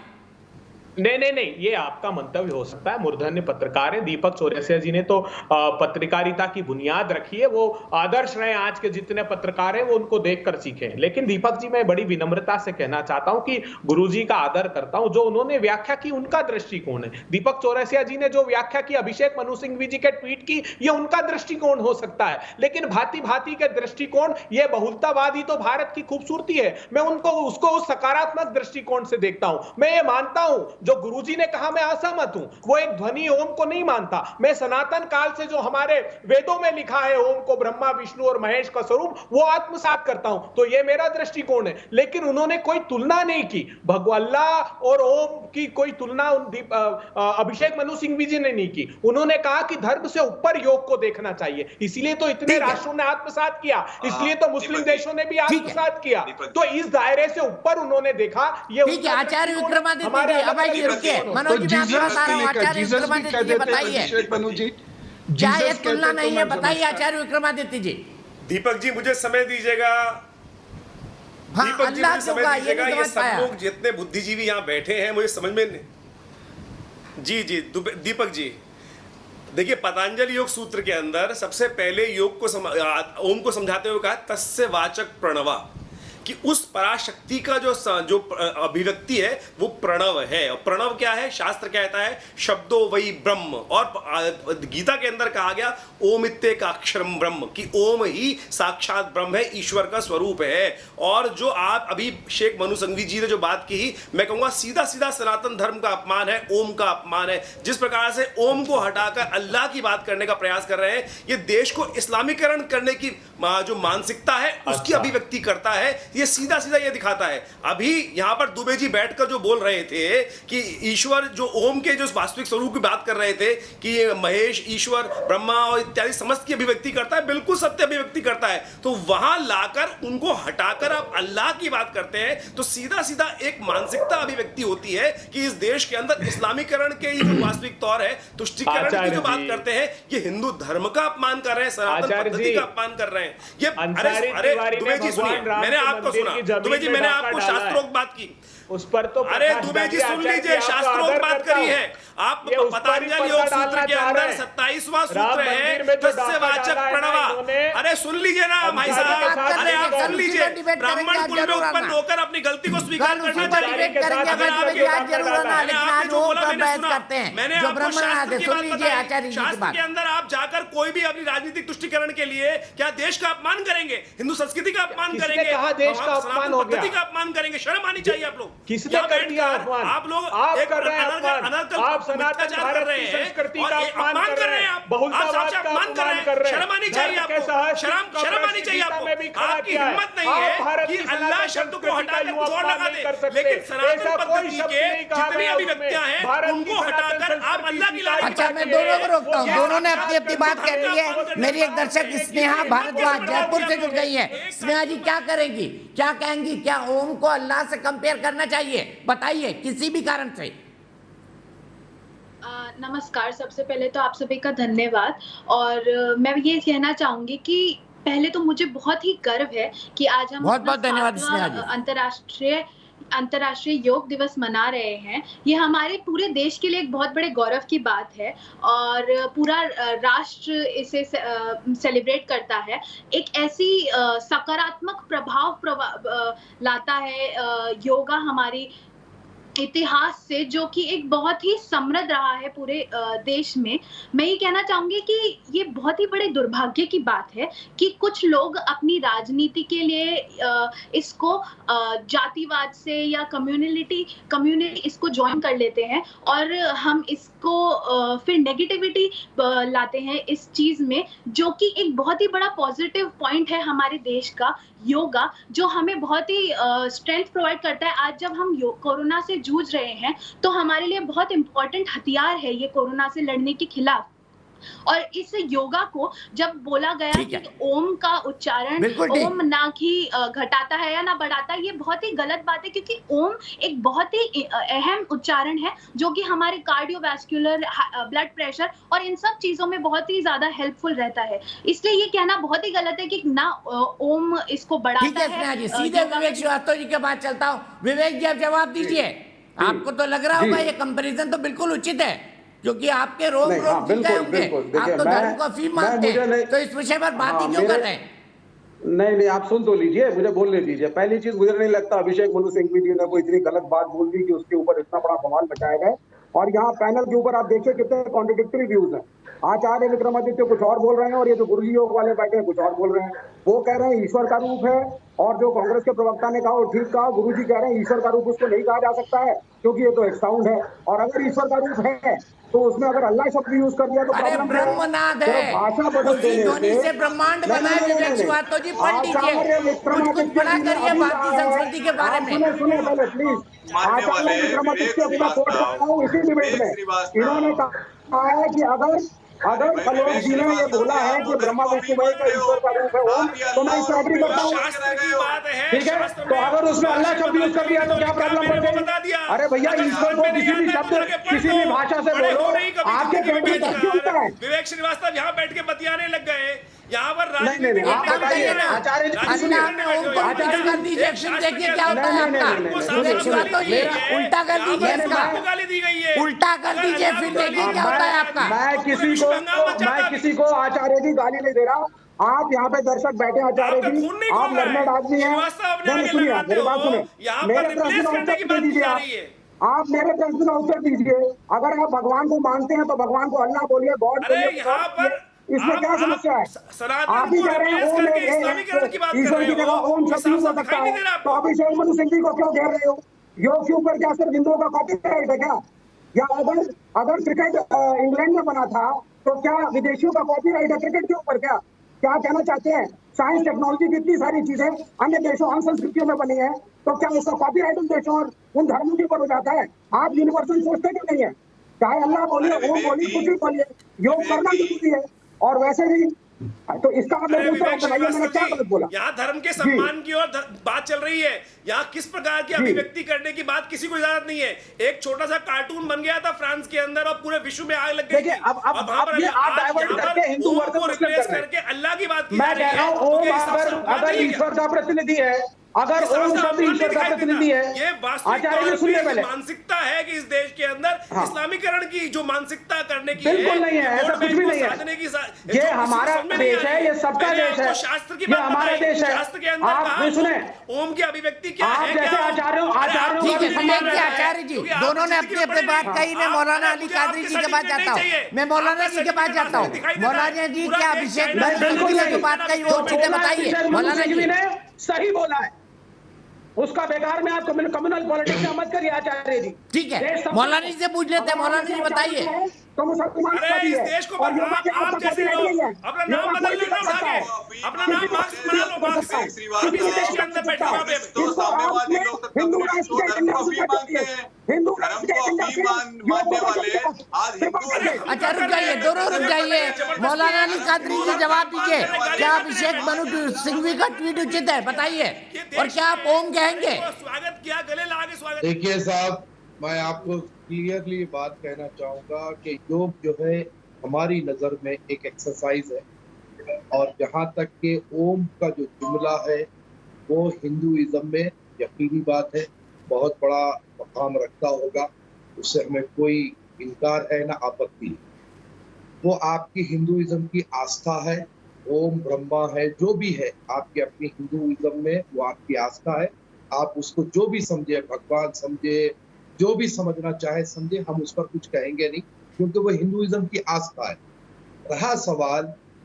नहीं, ये आपका मंतव्य हो सकता है। मूर्धन्य पत्रकार हैं। दीपक चौरसिया जी ने तो पत्रकारिता की बुनियाद रखी है, वो आदर्श रहे। आज के जितने पत्रकार हैं वो उनको देखकर सीखे। लेकिन दीपक जी, मैं बड़ी विनम्रता से कहना चाहता हूं कि गुरुजी का आदर करता हूं, जो उन्होंने व्याख्या की उनका दृष्टिकोण है। दीपक चौरसिया जी ने जो व्याख्या की अभिषेक मनु सिंघवी जी के ट्वीट की, ये उनका दृष्टिकोण हो सकता है। लेकिन भांति भांति के दृष्टिकोण, ये बहुलतावादी तो भारत की खूबसूरती है। मैं उसको उस सकारात्मक दृष्टिकोण से देखता हूं। मैं ये मानता हूं, जो गुरुजी ने कहा, मैं असहमत हूं। वो एक ध्वनि ओम को नहीं मानता। मैं सनातन काल से जो हमारे वेदों में लिखा है ओम को ब्रह्मा विष्णु और महेश का स्वरूप, वो आत्मसात करता हूं। तो ये मेरा दृष्टिकोण है। लेकिन उन्होंने कोई तुलना नहीं की, अल्लाह और ओम की कोई तुलना अभिषेक मनु सिंघवी जी ने नहीं की। उन्होंने कहा कि धर्म से ऊपर योग को देखना चाहिए। इसलिए तो इतने राष्ट्रों ने आत्मसात किया, इसलिए तो मुस्लिम देशों ने भी आत्मसात किया। तो इस दायरे से ऊपर उन्होंने देखा। ये आचार्य विक्रमादित्य मनोज जी, मैं बता रहा हूं, आचार्य विक्रमादित्य जी बताइए, क्या ये तुलना नहीं है? बताइए आचार्य विक्रमादित्य जी। दीपक जी मुझे समय दीजिएगा। हाँ, दीपक जी मुझे समय दीजिएगा। ये सब पाया। लोग जितने बुद्धिजीवी यहाँ बैठे हैं, मुझे समझ में नहीं। जी दीपक जी, देखिए, पतंजलि योग सूत्र के अंदर सबसे पहले योग को ओम को समझाते हुए कहा तस्य वाचक प्रणवा, कि उस पराशक्ति का जो अभिव्यक्ति है वो प्रणव है। और प्रणव क्या है? शास्त्र कहता है शब्दो वही ब्रह्म। और गीता के अंदर कहा गया ओम इत्येकाक्षरम ब्रह्म, कि ओम ही साक्षात ब्रह्म है, ईश्वर का स्वरूप है। और जो आप अभी शेख मनु सिंघवी जी ने जो बात की, मैं कहूंगा सीधा सीधा सनातन धर्म का अपमान है, ओम का अपमान है। जिस प्रकार से ओम को हटाकर अल्लाह की बात करने का प्रयास कर रहे हैं, ये देश को इस्लामीकरण करने की जो मानसिकता है उसकी अभिव्यक्ति करता है। ये सीधा सीधा ये दिखाता है। अभी यहां पर दुबे जी बैठकर जो बोल रहे थे कि ईश्वर, जो ओम के जो वास्तविक स्वरूप की बात कर रहे थे कि ये महेश, ईश्वर, ब्रह्मा और इत्यादि समस्त की अभिव्यक्ति करता है, बिल्कुल सत्य अभिव्यक्ति करता है। तो वहां लाकर उनको हटाकर आप अल्लाह की बात करते हैं, तो सीधा सीधा एक मानसिकता अभिव्यक्ति होती है कि इस देश के अंदर इस्लामीकरण के जो वास्तविक तौर है, तुष्टीकरण की जो बात करते हैं, ये हिंदू धर्म का अपमान कर रहे हैं, सनातन पद्धति का अपमान कर रहे हैं। ये अरे दुबे जी सुनिए, मैंने आप आपको सुना। दुबे जी, मैंने आपको शास्त्रोक्त बात की उस पर तो अरे दुबे जी सुन लीजिए, शास्त्रोक्त बात करी है आप। पतंजलि योग सूत्र के अंदर 27वां सूत्र है तस्यवाचक प्रणवा। अरे सुन लीजिए ना भाई साहब, अरे आप सुन लीजिए, ब्राह्मण कुल में उत्पन्न होकर अपनी गलती को स्वीकार करना चाहिए। मैंने आपको शास्त्र की बात बताई, शास्त्र के अंदर आप जाकर कोई भी अपनी राजनीतिक तुष्टिकरण के लिए क्या देश का अपमान करेंगे, हिंदू संस्कृति का अपमान करेंगे, देश का अपमान हो गया, का अपमान करेंगे? शर्म आनी चाहिए आप लोग। किसने कर दिया अपमान? आप लोग आप एक कर रहे हैं अपमान, आप सनातन भारत की संस्कृति का अपमान कर रहे हैं, बहुलतावाद का अपमान कर रहे हैं। शर्म आनी चाहिए आपको, शर्म आनी चाहिए आपको। आपकी हिम्मत नहीं है कि अल्लाह शब्द को हटाकर जोर लगा दे, लेकिन सनातन पद्धति के जितनी अभिव्यक्तियां हैं उनको हटाकर आप अल्लाह की लाइन। अच्छा, मैं दोनों को रोकता हूँ, दोनों ने अपनी अपनी बात कह ली है। मेरी एक दर्शक स्नेहा भारद्वाज जयपुर से जुड़ गई है। स्नेहा जी क्या करेंगी, क्या कहेंगी? क्या ओम को अल्लाह से कंपेयर करना चाहिए? बताइए किसी भी कारण से। नमस्कार, सबसे पहले तो आप सभी का धन्यवाद। और मैं ये कहना चाहूंगी कि पहले तो मुझे बहुत ही गर्व है कि आज हम बहुत धन्यवाद स्नेहा जी। अंतर्राष्ट्रीय योग दिवस मना रहे हैं। ये हमारे पूरे देश के लिए एक बहुत बड़े गौरव की बात है और पूरा राष्ट्र इसे सेलिब्रेट करता है। एक ऐसी सकारात्मक प्रभाव लाता है योगा हमारी इतिहास से, जो कि एक बहुत ही समृद्ध रहा है पूरे देश में। मैं ये कहना चाहूंगी कि ये बहुत ही बड़े दुर्भाग्य की बात है कि कुछ लोग अपनी राजनीति के लिए इसको जातिवाद से या कम्युनिटी इसको ज्वाइन कर लेते हैं और हम इसको फिर नेगेटिविटी लाते हैं इस चीज में, जो कि एक बहुत ही बड़ा पॉजिटिव पॉइंट है हमारे देश का योगा, जो हमें बहुत ही स्ट्रेंथ प्रोवाइड करता है। आज जब हम कोरोना से जूझ रहे हैं तो हमारे लिए बहुत इंपॉर्टेंट हथियार है ये कोरोना से लड़ने के खिलाफ। और इस योगा को जब बोला गया कि ओम का उच्चारण ओम ना कि घटाता है या ना बढ़ाता है, ये बहुत ही गलत बात है, क्योंकि ओम एक बहुत ही अहम उच्चारण है जो कि हमारे कार्डियोवैस्कुलर, ब्लड प्रेशर और इन सब चीजों में बहुत ही ज्यादा हेल्पफुल रहता है। इसलिए ये कहना बहुत ही गलत है कि ना ओम इसको बढ़ाता है। सीधे विवेक श्रीवास्तव जी के पास चलता हूँ। विवेक जी, आप जवाब दीजिए। आपको तो लग रहा होगा ये कंपैरिजन तो बिल्कुल उचित है, क्योंकि आपके रोग आप तो धर्म को अफीम मानते हैं, तो इस विषय पर बात ही क्यों कर रहे हैं? नहीं, आप सुन तो लीजिए, मुझे बोलने दीजिए। पहली चीज, मुझे नहीं लगता अभिषेक मनु सिंघवी जी ने कोई इतनी गलत बात बोल दी कि उसके ऊपर इतना बड़ा बवाल मचाया गया। और यहाँ पैनल के ऊपर आप देखिए कितने कॉन्ट्रडिक्टरी व्यूज हैं। आचार्य विक्रमादित्य कुछ और बोल रहे हैं और ये जो गुरुजी योग वाले बैठे हैं कुछ और बोल रहे हैं। वो कह रहे हैं ईश्वर का रूप है, और जो कांग्रेस के प्रवक्ता ने कहा वो ठीक कहा। गुरुजी कह रहे हैं ईश्वर का रूप उसको नहीं कहा जा सकता है क्योंकि ये तो एक साउंड है, और अगर ईश्वर का रूप है तो उसमें अगर अल्लाह शब्द यूज कर दिया तो ब्रह्मनाद है, भाषा बदल देने से ब्रह्मांड बना है। विवेक श्रीवास्तव जी पढ़ लीजिए, कुछ पढ़ा करिए भारतीय संस्कृति के बारे में। सुने पहले प्लीज। आचार्य विक्रमादित्य अपना कोट करता हूँ इसी डिबेट में, इन्होंने कहा है कि अगर खलोक जी ने ये बोला है कि ब्रह्मा विष्णु का ईश्वर का रूप है ओम, तो मैं इससे एग्री करता हूँ। ठीक है, तो अगर उसमें अल्लाह शब्द यूज कर दिया तो क्या प्रॉब्लम पड़ गई? अरे भैया, ईश्वर को किसी भी शब्द किसी भी भाषा से बोलो, आपके पेट में दर्द क्यों होता है? विवेक श्रीवास्तव यहाँ बैठ के बतियाने लग गए। यहाँ पर नहीं, आप बताइए ना आचार्य जी, देखिए क्या होता है आपका। विवेक श्रीवास्तव जी उल्टा कर दीजिए इसका, उल्टा कर दीजिए, फिर देखिए क्या होता है आपका। मैं किसी को आचार्य जी गाली नहीं दे रहा। आप यहाँ पे दर्शक बैठे आचार्य जी, आप लर्नड आदमी हैं। सुनिए, मेरी बात सुनिए, मेरे प्रश्न का उत्तर दीजिए। आप मेरे प्रश्न का उत्तर दीजिए। अगर आप भगवान को मानते हैं तो भगवान को अल्लाह बोलिए, गॉड बोलिए, इसमें क्या समस्या है? आप ही कह रहे हैं ओम ईश्वर की जगह ओम शब्द यूज हो सकता है, तो अभिषेक मनु सिंघवी को क्यों घेर रहे हो? योग के ऊपर क्या सिर्फ हिंदुओं का कॉपीराइट है क्या? या अगर क्रिकेट इंग्लैंड में बना था तो क्या विदेशियों का कॉपीराइट है क्रिकेट के ऊपर? क्या कहना चाहते हैं? साइंस टेक्नोलॉजी की इतनी सारी चीजें अन्य देशों, अन्य संस्कृतियों में बनी है, तो क्या उसका कॉपीराइट उन देशों और उन धर्मों के ऊपर हो जाता है? आप यूनिवर्सल सोचते क्यों नहीं है? चाहे अल्लाह बोलिए, ओम बोलिए, कुछ भी बोलिए, योग करना जरूरी है। और वैसे भी तो इसका मैंने क्या गलत बोला? यहाँ धर्म के सम्मान की ओर बात चल रही है। यहाँ किस प्रकार की अभिव्यक्ति करने की बात किसी को इजाजत नहीं है। एक छोटा सा कार्टून बन गया था फ्रांस के अंदर और पूरे विश्व में आग लग गई। देखिए, अब आप डाइवर्ट करके हिंदू वर्ग को रिप्लेस करके अल्लाह की बात की मैं कह रहा हूँ ओम अगर ईश्वर का प्रतिनिधि है अगर ओम शब्द ईश्वर का प्रतिनिधि है, ये वास्तविक आचार्य जी तौर सुनिए पे पहले, मानसिकता है कि इस देश के अंदर इस्लामीकरण की जो मानसिकता करने की बिल्कुल नहीं है, ऐसा कुछ भी नहीं है। ये हमारा देश है, ये सबका देश है, शास्त्र की ये हमारा देश है। शास्त्र के अंदर आप सुने, ओम की अभिव्यक्ति क्या आप है? जैसे आचार्यों ठीक है, सम्मान किया आचार्य जी, दोनों ने अपनी अपनी बात कही। मैं मौलाना अली कादरी जी के पास जाता हूँ, मैं मौलाना जी के पास जाता हूँ। मौलाना जी क्या अभिषेक बिल्कुल जो बात कही वो चीजें बताइए मौलाना जी। ने सही बोला है, उसका बेकार में आप कम्युनल पॉलिटिक्स में मत करिए आचार्य जी। ठीक है, मौलाना जी से पूछ लेते हैं। मौलाना जी बताइए। तो मुसलमान अरे इस देश को आप जैसे लोग अपना नाम बदल लो ना, आगे अपना नाम मार्क्स बना लो, मार्क्स आप इस देश के अंदर बैठे हो पे तो साम्यवादी लोग तब हिंदू धर्म को अफीम मानते हैं, धर्म को अफीम मानने वाले आज हिंदू। अच्छा रुक जाइए, दोनों रुक जाइए। मौलाना अली कादरी जी जवाब दीजिए, क्या अभिषेक मनु सिंघवी का ट्वीट उचित है? बताइए, और क्या आप ओम कहेंगे? स्वागत किया, गले लगा के स्वागत। देखिए साहब, मैं आपको क्लियरली बात कहना चाहूंगा कि योग जो है हमारी नज़र में एक एक्सरसाइज है, और जहाँ तक के ओम का जो जुमला है वो हिंदुइज्म में यकीनी बात है बहुत बड़ा मकाम रखता होगा, उससे हमें कोई इनकार है ना आपत्ति है। वो आपकी हिंदुइज्म की आस्था है, ओम ब्रह्मा है, जो भी है आपकी अपनी हिंदुइज्म में वो आपकी आस्था है। आप उसको जो भी समझे, भगवान समझे, जो भी समझना चाहे समझे, हम उस पर कुछ कहेंगे नहीं, क्योंकि वो हिंदुइज्म की आस्था है। रहा सवाल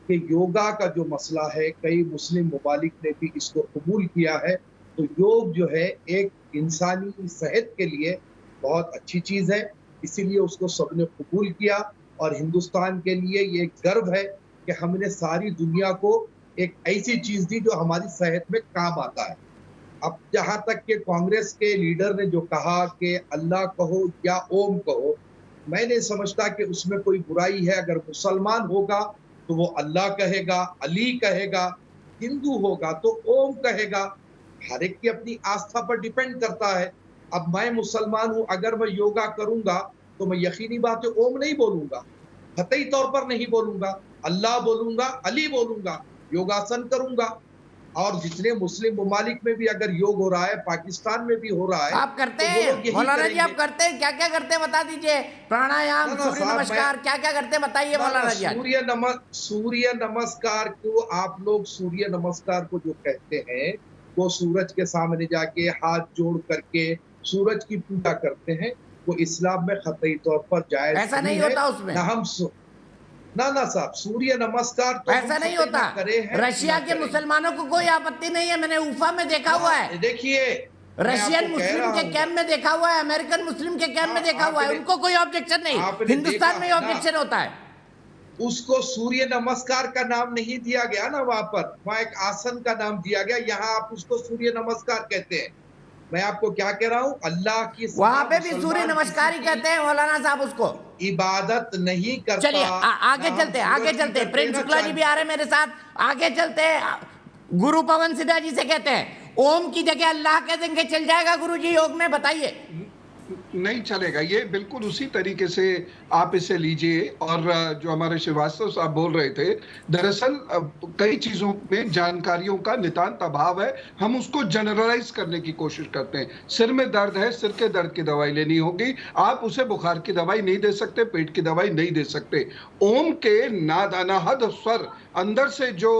कि योगा का जो मसला है, कई मुस्लिम ममालिक ने भी इसको कबूल किया है, तो योग जो है एक इंसानी सेहत के लिए बहुत अच्छी चीज़ है, इसीलिए उसको सबने कबूल किया। और हिंदुस्तान के लिए ये गर्व है कि हमने सारी दुनिया को एक ऐसी चीज़ दी जो हमारी सेहत में काम आता है। अब जहाँ तक के कांग्रेस के लीडर ने जो कहा कि अल्लाह कहो या ओम कहो, मैं नहीं समझता कि उसमें कोई बुराई है। अगर मुसलमान होगा तो वो अल्लाह कहेगा, अली कहेगा, हिंदू होगा तो ओम कहेगा, हर एक की अपनी आस्था पर डिपेंड करता है। अब मैं मुसलमान हूँ, अगर मैं योगा करूंगा तो मैं यकीनी बात है ओम नहीं बोलूंगा, कतई तौर पर नहीं बोलूंगा, अल्लाह बोलूंगा, अली बोलूंगा, योगासन करूंगा। और जितने मुस्लिम ममालिक में भी अगर योग हो रहा है, पाकिस्तान में भी हो रहा है, आप करते हैं मौलाना जी? आप करते हैं? क्या क्या करते हैं बता दीजिए। प्राणायाम, सूर्य नमस्कार, क्या क्या करते हैं बताइए मौलाना जी। सूर्य नमस्कार को आप लोग, सूर्य नमस्कार को जो कहते हैं वो सूरज के सामने जाके हाथ जोड़ करके सूरज की पूजा करते हैं, वो इस्लाम में कतई तौर पर जायज ऐसा नहीं होता उसमें। ना साहब, सूर्य नमस्कार तो ऐसा नहीं होता। रशिया के मुसलमानों को कोई आपत्ति नहीं है, मैंने उफा में देखा हुआ है। देखिए, रशियन मुस्लिम के कैंप में देखा हुआ है, अमेरिकन मुस्लिम के कैंप में देखा हुआ है, उनको कोई ऑब्जेक्शन नहीं। हिंदुस्तान में ऑब्जेक्शन होता है। उसको सूर्य नमस्कार का नाम नहीं दिया गया ना, वहां एक आसन का नाम दिया गया, यहाँ आप उसको सूर्य नमस्कार कहते हैं। मैं आपको क्या कह रहा हूँ, अल्लाह की वहां पे भी सूर्य नमस्कार ही कहते हैं मौलाना साहब, उसको इबादत नहीं करता। चलिए आगे चलते, आगे चलते। प्रेम शुक्ला जी भी आ रहे हैं मेरे साथ, आगे चलते। गुरु पवन सिन्हा जी से कहते हैं ओम की जगह अल्लाह कह देंगे, चल जाएगा गुरु जी योग में? बताइए। नहीं चलेगा, ये बिल्कुल उसी तरीके से आप इसे लीजिए। और जो हमारे श्रीवास्तव साहब बोल रहे थे, दरअसल कई चीज़ों में जानकारियों का नितांत अभाव है, हम उसको जनरलाइज करने की कोशिश करते हैं। सिर में दर्द है, सिर के दर्द की दवाई लेनी होगी, आप उसे बुखार की दवाई नहीं दे सकते, पेट की दवाई नहीं दे सकते। ओम के नादानाहद स्वर, अंदर से जो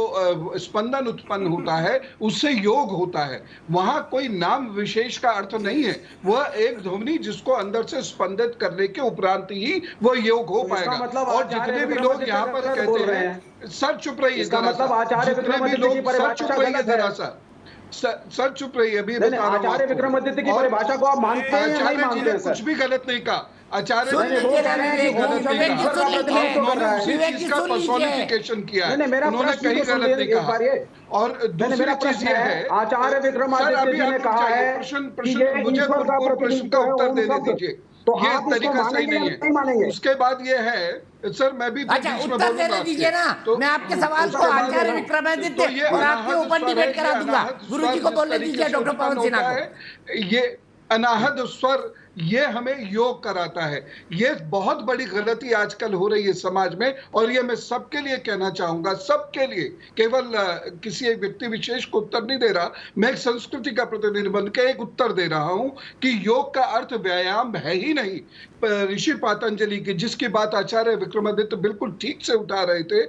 स्पंदन उत्पन्न होता है, उससे योग होता है। वहाँ कोई नाम विशेष का अर्थ नहीं है, वह एक ध्वनि जिसको अंदर से स्पंदित करने के उपरांत ही वो योग हो पाएगा। और जितने भी लोग यहाँ पर कहते हैं, सर चुप रहिए, जितने भी लोग सर चुप रहिए, जरा सा सर चुप रहिए, अभी बता रहा हूं। आचार्य विक्रमादित्य की परिभाषा को आप मानते हैं या नहीं मानते हैं? कुछ भी गलत नहीं कहा आचार्य जी ने, पर्सोनिफिकेशन किया है, उन्होंने कहीं गलत नहीं कहा। और दूसरी चीज ये है, आचार्य विक्रमादित्य जी ने कहा है मुझे प्रश्न का उत्तर देने दीजिए, ये तरीका सही नहीं है। उसके बाद ये है, सर मैं भी अच्छा उत्तर देने दीजिए ना, मैं आपके सवाल को आचार्य विक्रमादित्य और आपके ऊपर डिबेट करा दूंगा। गुरु जी को बोलने दीजिए, डॉक्टर पवन सिन्हा को। ये अनाहद स्वर ये हमें योग कराता है। ये बहुत बड़ी गलती आजकल हो रही है समाज में, और ये मैं सबके लिए कहना चाहूंगा, सबके लिए, केवल किसी एक व्यक्ति विशेष को उत्तर नहीं दे रहा, मैं एक संस्कृति का प्रतिनिधि बनकर एक उत्तर दे रहा हूं कि योग का अर्थ व्यायाम है ही नहीं। ऋषि पातंजलि की, जिसकी बात आचार्य विक्रमादित्य बिल्कुल ठीक से उठा रहे थे,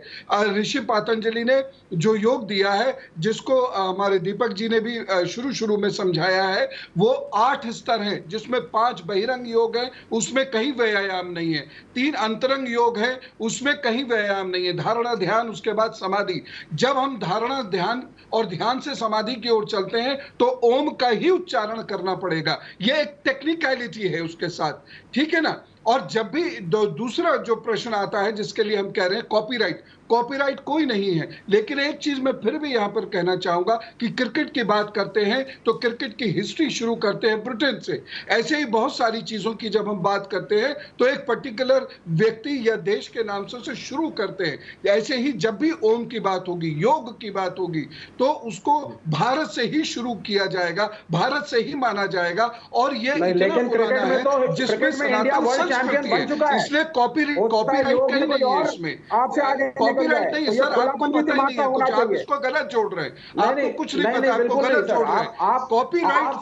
ऋषि पातंजलि ने जो योग दिया है, जिसको हमारे दीपक जी ने भी शुरू में समझाया है, वो 8 स्तर हैं, जिसमें 5 बहिरंग योग है, उसमें कहीं व्यायाम नहीं है। 3 अंतरंग योग है, उसमें कहीं व्यायाम नहीं है। धारणा, ध्यान, उसके बाद समाधि। जब हम धारणा, ध्यान और ध्यान से समाधि की ओर चलते हैं तो ओम का ही उच्चारण करना पड़ेगा। यह एक टेक्निकलिटी है उसके साथ, ठीक है ना। और जब भी दूसरा जो प्रश्न आता है जिसके लिए हम कह रहे हैं कॉपीराइट, कॉपीराइट कोई नहीं है। लेकिन एक चीज मैं फिर भी यहां पर कहना चाहूंगा कि क्रिकेट की बात करते हैं तो क्रिकेट की हिस्ट्री शुरू करते हैं ब्रिटेन से। ऐसे ही बहुत सारी चीजों की जब हम बात करते हैं तो एक पर्टिकुलर व्यक्ति या देश के नाम से शुरू करते हैं। ऐसे ही जब भी ओम की बात होगी, योग की बात होगी, तो उसको भारत से ही शुरू किया जाएगा, भारत से ही माना जाएगा। और ये इतना पुराना है जिसमें सनातन संस्कृति है, इसलिए कॉपीराइट कहीं नहीं है इसमें। कॉपीराइट नहीं सर, आपको पता नहीं है कुछ, आप इसको गलत जोड़ रहे हैं, आपको कुछ नहीं पता, आपको गलत जोड़ रहे हैं। कॉपीराइट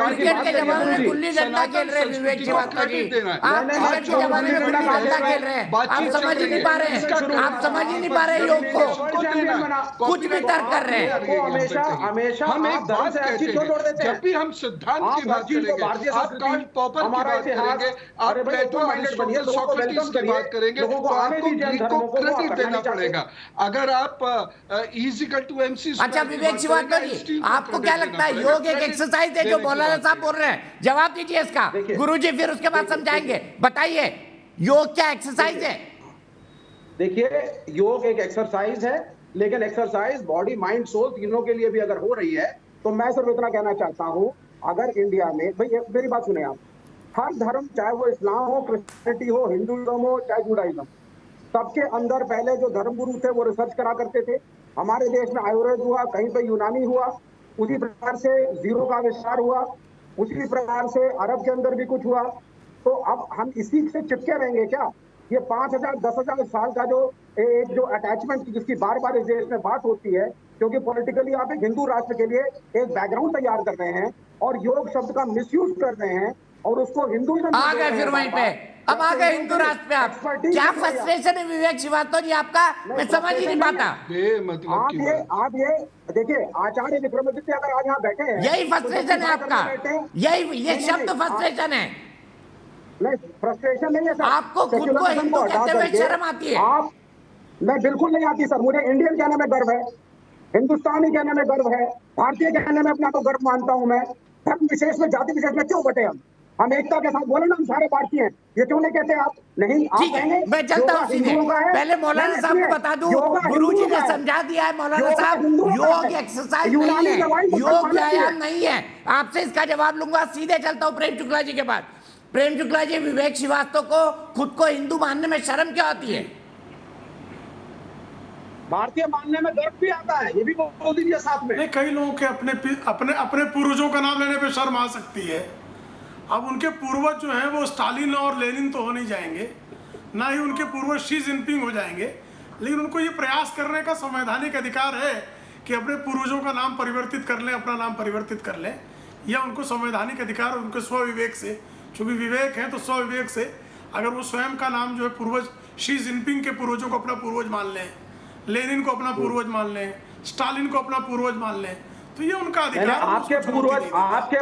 क्रिकेट के जमाने में गुल्ली डंडा खेल रहे हैं विवेक जी, बात करिए। आप क्रिकेट के जमाने में गुल्ली डंडा खेल रहे हैं, आप समझ ही नहीं पा रहे हैं, आप समझ ही नहीं पा रहे योग को, कुछ भी तर्क कर रहे हैं। हमेशा हम एक बात कहते हैं, जब भी हम सिद्धांत की बात करेंगे, आप कार्ल पॉपर की बात करेंगे, आप प्लेटो, अरिस्टोटल, सोक्रेटिस की बात करेंगे, तो आपको ग्रीक को क्रेडिट देना पड़ेगा। अगर आप E=mc², अच्छा विवेक जी बात करिए, आपको क्या लगता है योग एक एक्सरसाइज है जो मौलाना साहब बोल रहे हैं? जवाब दीजिए इसका गुरुजी, फिर उसके बाद समझाएंगे। बताइए योग क्या एक्सरसाइज है? देखिए योग एक एक्सरसाइज है, लेकिन एक्सरसाइज बॉडी, माइंड, सोल तीनों के लिए भी अगर हो रही है तो मैं सिर्फ इतना कहना चाहता हूँ, अगर इंडिया में, भाई मेरी बात सुने आप, हर धर्म, चाहे वो इस्लाम हो, क्रिश्चियनिटी हो, हिंदुइज्म हो, चाहे जुडाइज्म, सबके अंदर पहले जो धर्मगुरु थे वो रिसर्च करा करते थे। हमारे देश में आयुर्वेद हुआ, कहीं पे यूनानी हुआ, उसी प्रकार से जीरो का आविष्कार हुआ, उसी प्रकार से अरब के अंदर भी कुछ हुआ। तो अब हम इसी से चिपके रहेंगे क्या? ये 5000 10,000 साल का एक जो अटैचमेंट जिसकी बार बार इस देश में बात होती है, क्योंकि पॉलिटिकली आप एक हिंदू राष्ट्र के लिए एक बैकग्राउंड तैयार कर रहे हैं और योग शब्द का मिसयूज कर रहे हैं और उसको हिंदुइज्म आ गए फिर वहीं पे, अब आ गए हिंदू राष्ट्र पे। आप क्या फ्रस्ट्रेशन है विवेक श्रीवास्तव जी आपका? मैं समझ ही नहीं पाता। आप ये देखिए, आचार्य विक्रमादित्य अगर आज यहाँ बैठे हैं, यही फ्रस्ट्रेशन है आपका, यही ये शब्द फ्रस्ट्रेशन है। नहीं फ्रस्ट्रेशन नहीं है सर, आपको खुद को हिंदू कहते हुए शर्म आती है? आप, मैं बिल्कुल नहीं आती सर। मुझे इंडियन कहने में गर्व है, हिंदुस्तानी कहने में गर्व है, भारतीय कहने में अपना तो गर्व मानता हूं मैं। धर्म विशेष में, जाति विशेष में क्यों बटे हम एकता के साथ बोले ना, हम सारे भारतीय हैं, ये क्यों नहीं कहते आप? नहीं, आप कहेंगे मैं चलता हूँ सीधे। पहले मौलाना साहब को बता दूं, गुरुजी ने समझा दिया है मौलाना साहब, योग एक्सरसाइज नहीं है, योग व्यायाम नहीं है। आपसे इसका जवाब लूंगा, सीधे चलता हूँ प्रेम शुक्ला जी के बाद। प्रेम शुक्ला जी, विवेक श्रीवास्तव को खुद को हिंदू मानने में शर्म क्यों आती है? भारतीय मानने में गर्व भी आता है, ये भी बोल दीजिए साथ में। नहीं, कई लोगों के अपने पूर्वजों का नाम लेने पे शर्म आ सकती है। अब उनके पूर्वज जो हैं वो स्टालिन और लेनिन तो हो नहीं जाएंगे, ना ही उनके पूर्वज शी जिनपिंग हो जाएंगे, लेकिन उनको ये प्रयास करने का संवैधानिक अधिकार है कि अपने पूर्वजों का नाम परिवर्तित कर लें, अपना नाम परिवर्तित कर लें, या उनको संवैधानिक अधिकार है उनके स्वविवेक से, चूँकि विवेक है तो स्वविवेक से अगर वो स्वयं का नाम जो है पूर्वज, शी जिनपिंग के पूर्वजों को अपना पूर्वज मान लें, लेनिन को अपना पूर्वज मान लें, स्टालिन को अपना पूर्वज मान लें, तो ये उनका अधिकार। आपके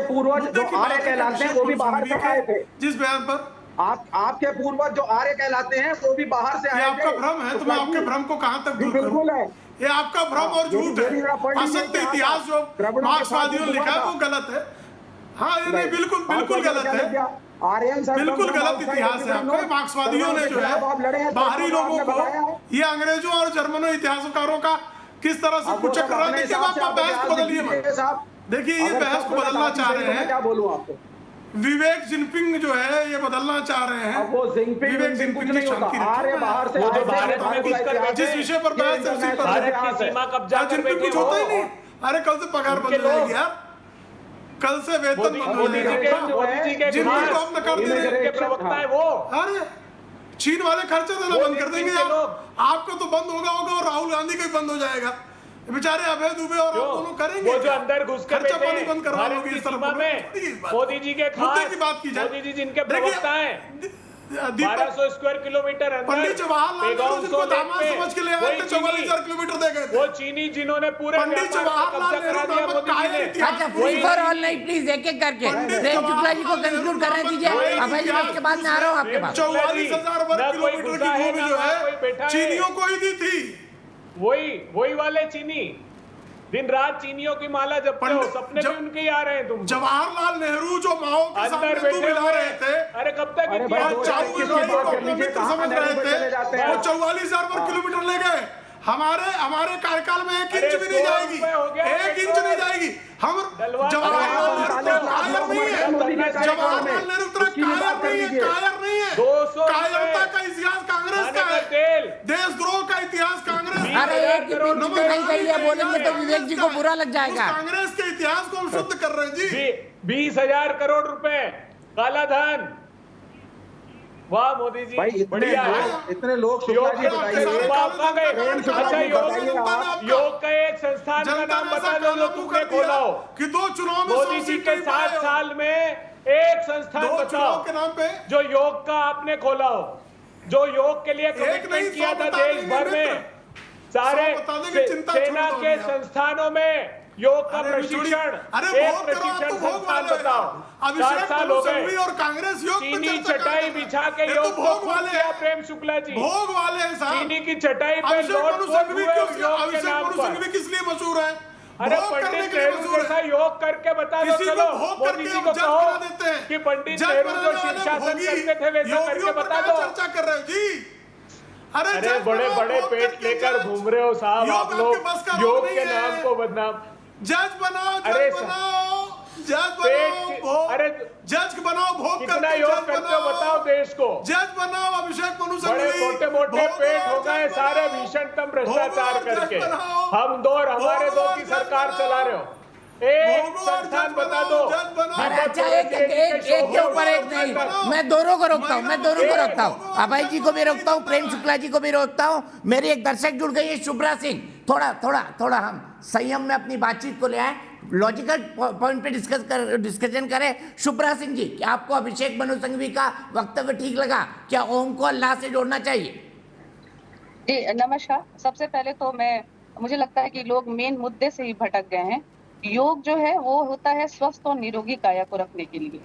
पूर्वज जो आर्य कहलाते हैं वो भी बाहर से आए थे। जिस बयान पर आपके पूर्वज जो आर्य कहलाते हैं वो भी बाहर से आए थे। आपका भ्रम है, तो मैं आपके भ्रम को कहां तक दूर करूं? बिल्कुल है, ये आपका भ्रम और झूठ है। असत्य इतिहास जो मार्क्सवादियों ने लिखा है वो गलत है। हाँ, ये नहीं, बिल्कुल गलत है, बिल्कुल गलत इतिहास है आपका। मार्क्सवादियों ने जो है बाहरी लोगों को, ये अंग्रेजों और जर्मनों इतिहासकारों का किस तरह से कुचक कर रहा है। देखिए, आप बहस को बदलिए मत। देखिए, ये बहस को बदलना चाह रहे हैं, क्या बोलूं आपको, विवेक जिनपिंग जो है ये बदलना चाह रहे हैं। वो विवेक जिनपिंग की शांति रखें, जिस विषय पर बहस है उसी पर। जिनपिंग कुछ होता ही नहीं। अरे कल से पगार बंद हो जाएगी यार, कल से वेतन बंद हो जाएगा। जिनको आप नकार दे रहे हैं प्रवक्ता है वो, अरे चीन वाले खर्चे देना बंद कर देंगे आपका तो बंद होगा और राहुल गांधी का भी बंद हो जाएगा। बेचारे अभय दुबे और आप दोनों करेंगे वो जो अंदर घुस के खर्चा पानी बंद करवा लोगे इस तरह में। मोदी जी के खास की बात की जाए, मोदी जी जिनके प्रवक्ता हैं 1200 स्क्वायर किलोमीटर अंदर पंडित जवाहरलाल नेहरू जिनको दामाद समझ के ले आए थे 44,000 किलोमीटर दे गए थे। वो चीनी जिन्होंने पूरे पंडित जवाहरलाल नेहरू अच्छा फ्री फॉर ऑल नहीं, प्लीज एक एक करके प्रेम शुक्ला जी को कंक्लूड करने दीजिए। अभय जी उसके बाद में आ रहा हूँ आपके पास। 44,000 वर्ग किलोमीटर की भूमि जो है चीनियों को ही दी थी। वही वाले चीनी दिन रात चीनियों की माला जपते हो, सपने भी उनके ही आ रहे हैं। तुम जवाहरलाल नेहरू जो माओ के सामने तू मिला रहे थे, अरे कब तक समझ रहे थे, वो 44,000 वर्ग किलोमीटर ले गए। हमारे कार्यकाल में 1 इंच भी नहीं जाएगी, 1 इंच नहीं जाएगी। हम जवाहरलाल नेहरू कायर नहीं है, जवाहरलाल नेहरू तरह कायर नहीं है। कायरता का इतिहास कांग्रेस का है, देशद्रोह का इतिहास कांग्रेस। अरे एक नहीं कहिए, बोलेंगे तो विवेक जी को बुरा लग जाएगा। कांग्रेस के इतिहास को हम शुद्ध कर रहे हैं जी। 20,000 करोड़ रुपए काला धन। वाह मोदी जी, भाई बढ़िया है। इतने लोग शुक्ला जी बताइए। अच्छा योग का एक संस्थान का नाम बता दो जो तुमने खोला हो कि 2 चुनाव में मोदी जी के 7 साल में एक संस्थान बताओ के नाम पे जो योग का आपने खोला हो, जो योग के लिए कमिटमेंट किया था देश भर में। सारे सेना के संस्थानों में योग का प्रशिक्षण, एक प्रशिक्षण संस्थान बताओ। 7 साल हो गए और कांग्रेस योग चीनी चटाई बिछा के योग को खूब किया प्रेम शुक्ला जी। भोग वाले हैं साहब। चीनी की चटाई पे लौट योग के नाम पर। किस लिए मशहूर है? अरे पंडित नेहरू जैसा योग करके बता दो। चलो मोदी जी को कहो कि पंडित नेहरू जो शीर्षासन करते थे वैसा करके बता दो। चर्चा कर रहे हो जी। अरे बड़े बड़े पेट लेकर घूम रहे हो साहब आप लोग, योग के नाम को बदनाम। जज बनाओ, जज बनाओ, जज बनाओ, अरे जज बनाओ, भोग कितना योग करते हो बताओ देश को। जज बनाओ, अभिषेक मनु बड़े मोटे मोटे पेट हो गए सारे भीषणतम भ्रष्टाचार करके। हम 2 और हमारे 2 की सरकार चला रहे हो। एक संस्थान बता दो। अच्छा एक के ऊपर एक नहीं, मैं दोनों को रोकता हूँ, अभय जी को भी रोकता हूँ, प्रेम शुक्ला जी को भी रोकता हूँ। मेरी एक दर्शक जुड़ गई है शुभ्रा सिंह। थोड़ा हम संयम में अपनी बातचीत को ले आए, लॉजिकल पॉइंट पे डिस्कशन करें। शुभ्रा सिंह जी, क्या आपको अभिषेक मनु सिंघवी का वक्तव्य ठीक लगा? क्या ओम को अल्लाह से जोड़ना चाहिए? जी नमस्कार। सबसे पहले तो मुझे लगता है कि लोग मेन मुद्दे से ही भटक गए हैं। योग जो है वो होता है स्वस्थ और निरोगी काया को रखने के लिए।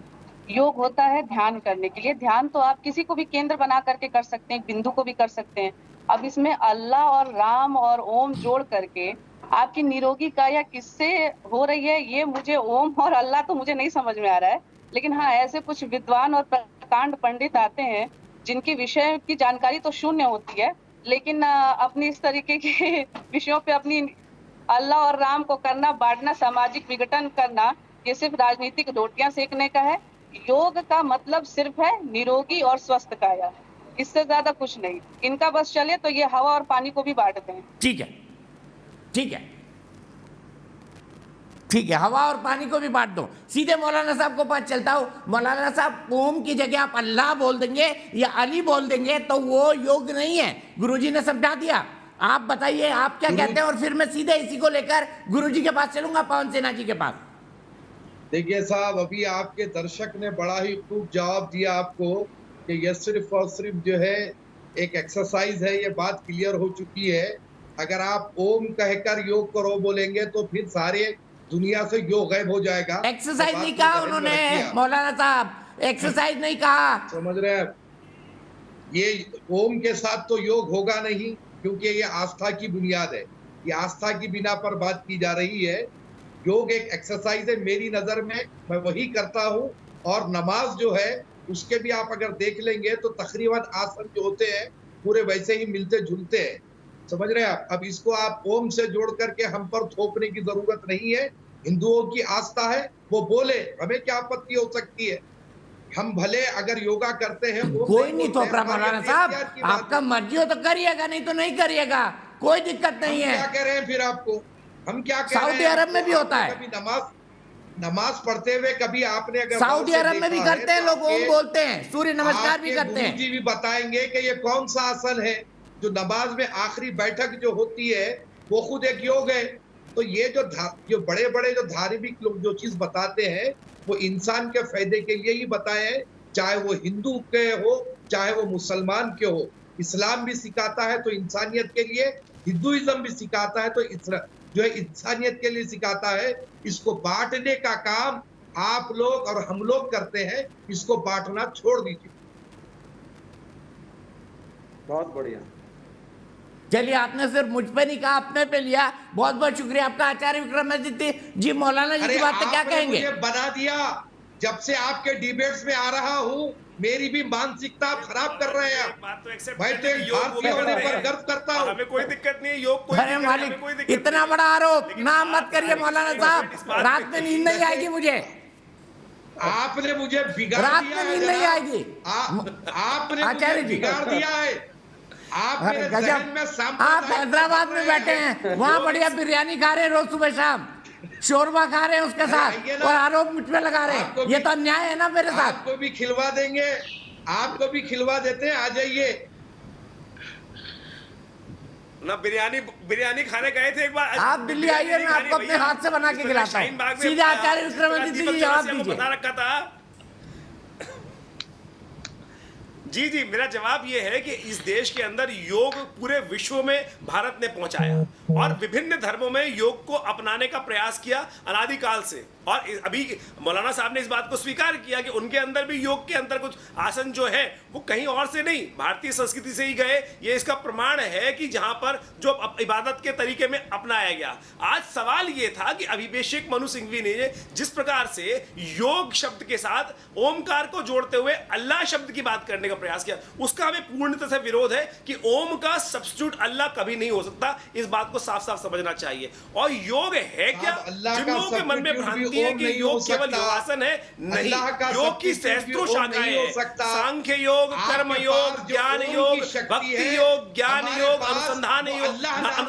योग होता है ध्यान करने के लिए। ध्यान तो आप किसी को भी केंद्र बना करके कर सकते हैं, बिंदु को भी कर सकते हैं। अब इसमें अल्लाह और राम और ओम जोड़ करके आपकी निरोगी काया किससे हो रही है, ये मुझे ओम और अल्लाह तो मुझे नहीं समझ में आ रहा है। लेकिन हाँ, ऐसे कुछ विद्वान और प्रकांड पंडित आते हैं जिनकी विषय की जानकारी तो शून्य होती है, लेकिन अपनी इस तरीके के विषयों पे अपनी अल्लाह और राम को करना, बांटना, सामाजिक विघटन करना, ये सिर्फ राजनीतिक रोटियां सेकने का है। योग का मतलब सिर्फ है निरोगी और स्वस्थ काया, इससे ज्यादा कुछ नहीं। इनका बस चले तो ये हवा और पानी को भी बांटते हैं। ठीक है, हवा और पानी को भी बांट दो। सीधे मौलाना साहब को पास चलता हूँ। मौलाना साहब, ओम की जगह आप अल्लाह बोल देंगे या अली बोल देंगे तो वो योग नहीं है। गुरुजी ने समझा दिया, आप बताइए आप क्या कहते हैं, और फिर मैं सीधे इसी को लेकर गुरुजी के पास चलूंगा, पवन सेना जी के पास। देखिए साहब, अभी आपके दर्शक ने बड़ा ही खूब जवाब दिया आपको कि यह सिर्फ और सिर्फ जो है एक एक्सरसाइज है। ये बात क्लियर हो चुकी है। अगर आप ओम कहकर योग करो बोलेंगे तो फिर सारे दुनिया से योग गायब हो जाएगा। एक्सरसाइज नहीं कहा उन्होंने मौलाना साहब, एक्सरसाइज नहीं कहा। समझ रहे हैं? ये ओम के साथ तो योग होगा नहीं, क्योंकि ये आस्था की बुनियाद है। ये आस्था की बिना पर बात की जा रही है। योग एक एक्सरसाइज है मेरी नजर में, मैं वही करता हूँ। और नमाज जो है उसके भी आप अगर देख लेंगे तो तकरीबन आसन जो होते हैं पूरे वैसे ही मिलते जुलते हैं। समझ रहे हैं आप? अब इसको आप ओम से जोड़ करके हम पर थोपने की जरूरत नहीं है। हिंदुओं की आस्था है, वो बोले, हमें क्या आपत्ति हो सकती है? हम भले अगर योगा करते हैं, कोई नहीं थोप रहा मौलाना साहब, आपका मर्जी हो तो करिएगा, नहीं तो नहीं करिएगा, कोई दिक्कत नहीं है। क्या कह रहे हैं फिर आपको? हम क्या कह रहे हैं? सऊदी अरब में भी होता है। कभी नमाज नमाज पढ़ते हुए कभी आपने अगर सऊदी अरब में भी करते हैं लोग, ओम बोलते हैं, सूर्य नमस्कार भी करते हैं। जी भी बताएंगे कि ये कौन सा आसन है जो नमाज में आखिरी बैठक जो होती है वो खुद एक योग है। तो ये जो बड़े बड़े जो धार्मिक लोग जो चीज बताते हैं वो इंसान के फायदे के लिए ही बताए हैं, चाहे वो हिंदू के हो चाहे वो मुसलमान के हो। इस्लाम भी सिखाता है तो इंसानियत के लिए, हिंदुइज्म भी सिखाता है तो जो है इंसानियत के लिए सिखाता है। इसको बांटने का काम आप लोग और हम लोग करते हैं, इसको बांटना छोड़ दीजिए। बहुत बढ़िया। चलिए, आपने सिर्फ मुझ पे नहीं कहा, अपने पे लिया, बहुत बहुत शुक्रिया आपका आचार्य विक्रमादित्य जी। मौलाना जी की बात पे क्या कहेंगे? मुझे बना दिया, जब से आपके डिबेट्स में आ रहा हूँ मेरी भी मानसिकता आप खराब कर रहे हैं। मैं तो एक भारतीय होने पर गर्व करता हूँ। हमें कोई दिक्कत नहीं है, योग कोई अरे मालिक, इतना बड़ा आरोप नाम मत करिए मौलाना साहब, रात में नींद नहीं आएगी मुझे। आपने मुझे बिगाड़ रात दिया में नींद नहीं आएगी। आपने आचार्य मुझे जी बिगाड़ दिया है। आप मेरे ज़हन में आप हैदराबाद में बैठे हैं, वहाँ बढ़िया बिरयानी खा रहे हैं रोज सुबह शाम, शोरबा खा रहे हैं उसके साथ, और आरोप मुझ पे लगा रहे हैं। ये तो अन्याय है ना मेरे साथ। आपको भी खिलवा देंगे, आपको भी खिलवा देते हैं, आ जाइए ना। बिरयानी खाने गए थे एक बार, आप दिल्ली आइए, मैं आपको अपने हाथ से बना के खिलाता हूँ। सीधे आचार्य विक्रमादित्य जी जवाब दीजिए। बता रखा था। जी जी, मेरा जवाब ये है कि इस देश के अंदर योग पूरे विश्व में भारत ने पहुंचाया और विभिन्न धर्मों में योग को अपनाने का प्रयास किया अनादिकाल से। और अभी मौलाना साहब ने इस बात को स्वीकार किया कि उनके अंदर भी योग के अंदर कुछ आसन जो है वो कहीं और से नहीं, भारतीय संस्कृति से ही गए। ये इसका प्रमाण है कि जहां पर जो इबादत के तरीके में अपनाया गया। आज सवाल ये था कि अभिषेक मनु सिंघवी ने जिस प्रकार से योग शब्द के साथ ओमकार को जोड़ते हुए अल्लाह शब्द की बात करने का प्रयास किया, उसका हमें पूर्णतः से विरोध है कि ओम का सब्स्टिट्यूट अल्लाह कभी नहीं हो सकता। इस बात को साफ साफ समझना चाहिए। और योग है क्या? जिन लोगों के मन में भ्रांति है कि योग केवल योगासन है, नहीं, योग की सहस्त्रों शाखाएं हैं। सांख्य योग, कर्म योग, ज्ञान योग, भक्ति योग, ज्ञान योग, अनुसंधान योग,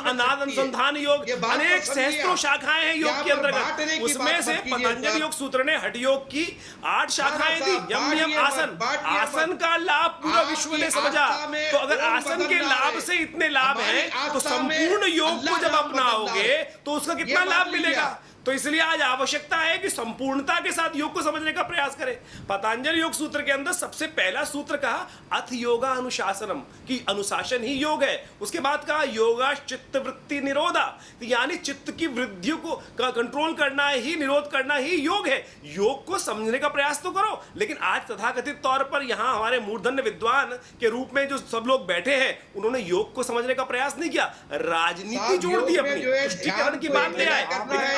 अनाद अनुसंधान योग, अनेक सहस्त्रों शाखाएं हैं योग के अंतर्गत। उसमें से पतंजलि योग सूत्र ने हठ योग की 8 शाखाएं दी। यम यम आसन, आसन का लाभ पूरा विश्व ने समझा। तो अगर आसन के लाभ से इतने लाभ हैं तो संपूर्ण योग को जब अपनाओगे तो उसका कितना लाभ मिलेगा? तो इसलिए आज आवश्यकता है कि संपूर्णता के साथ योग को समझने का प्रयास करें। पतंजलि योग सूत्र के अंदर सबसे पहला सूत्र कहा अथ योगा अनुशासनम, कि अनुशासन ही योग है। उसके बाद कहा योगा चित्त वृत्ति निरोधा, यानी चित्त की वृद्धि को कंट्रोल करना ही, निरोध करना ही योग है। योग को समझने का प्रयास तो करो। लेकिन आज तथाकथित तौर पर यहाँ हमारे मूर्धन्य विद्वान के रूप में जो सब लोग बैठे हैं, उन्होंने योग को समझने का प्रयास नहीं किया, राजनीति जोड़ दी, अपनी तुष्टिकरण की बात ले आए।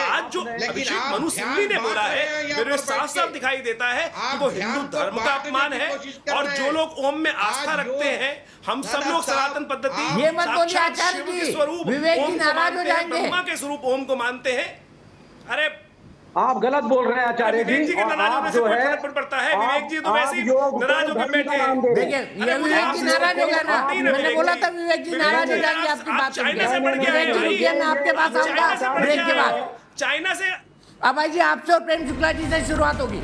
आज जो अभिषेक मनु सिंघवी ने बोला है, मेरे साफ साफ दिखाई देता है कि वो हिंदू धर्म का अपमान है। और जो लोग ओम में आस्था रखते हैं, हम सब लोग सनातन पद्धति, ये मत बोलिए आचार्य जी, स्वरूप विवेक जी नाराज हो जाएंगे, ब्रह्मा के स्वरूप ओम को मानते हैं। अरे आप गलत बोल रहे हैं आचार्य जी। के नाराज होने से कोई फर्क पड़ता है? विवेक जी तो वैसे ही नाराज होकर बैठे हैं। देखिए, ये विवेक जी नाराज हो गया ना, मैंने बोला था विवेक जी नाराज हो जाएंगे आपकी बात सुन के। विवेक जी रुकिए, मैं आपके पास आऊंगा ब्रेक के बाद। चाइना से अब भाई जी आपसे और प्रेम शुक्ला जी से शुरुआत होगी।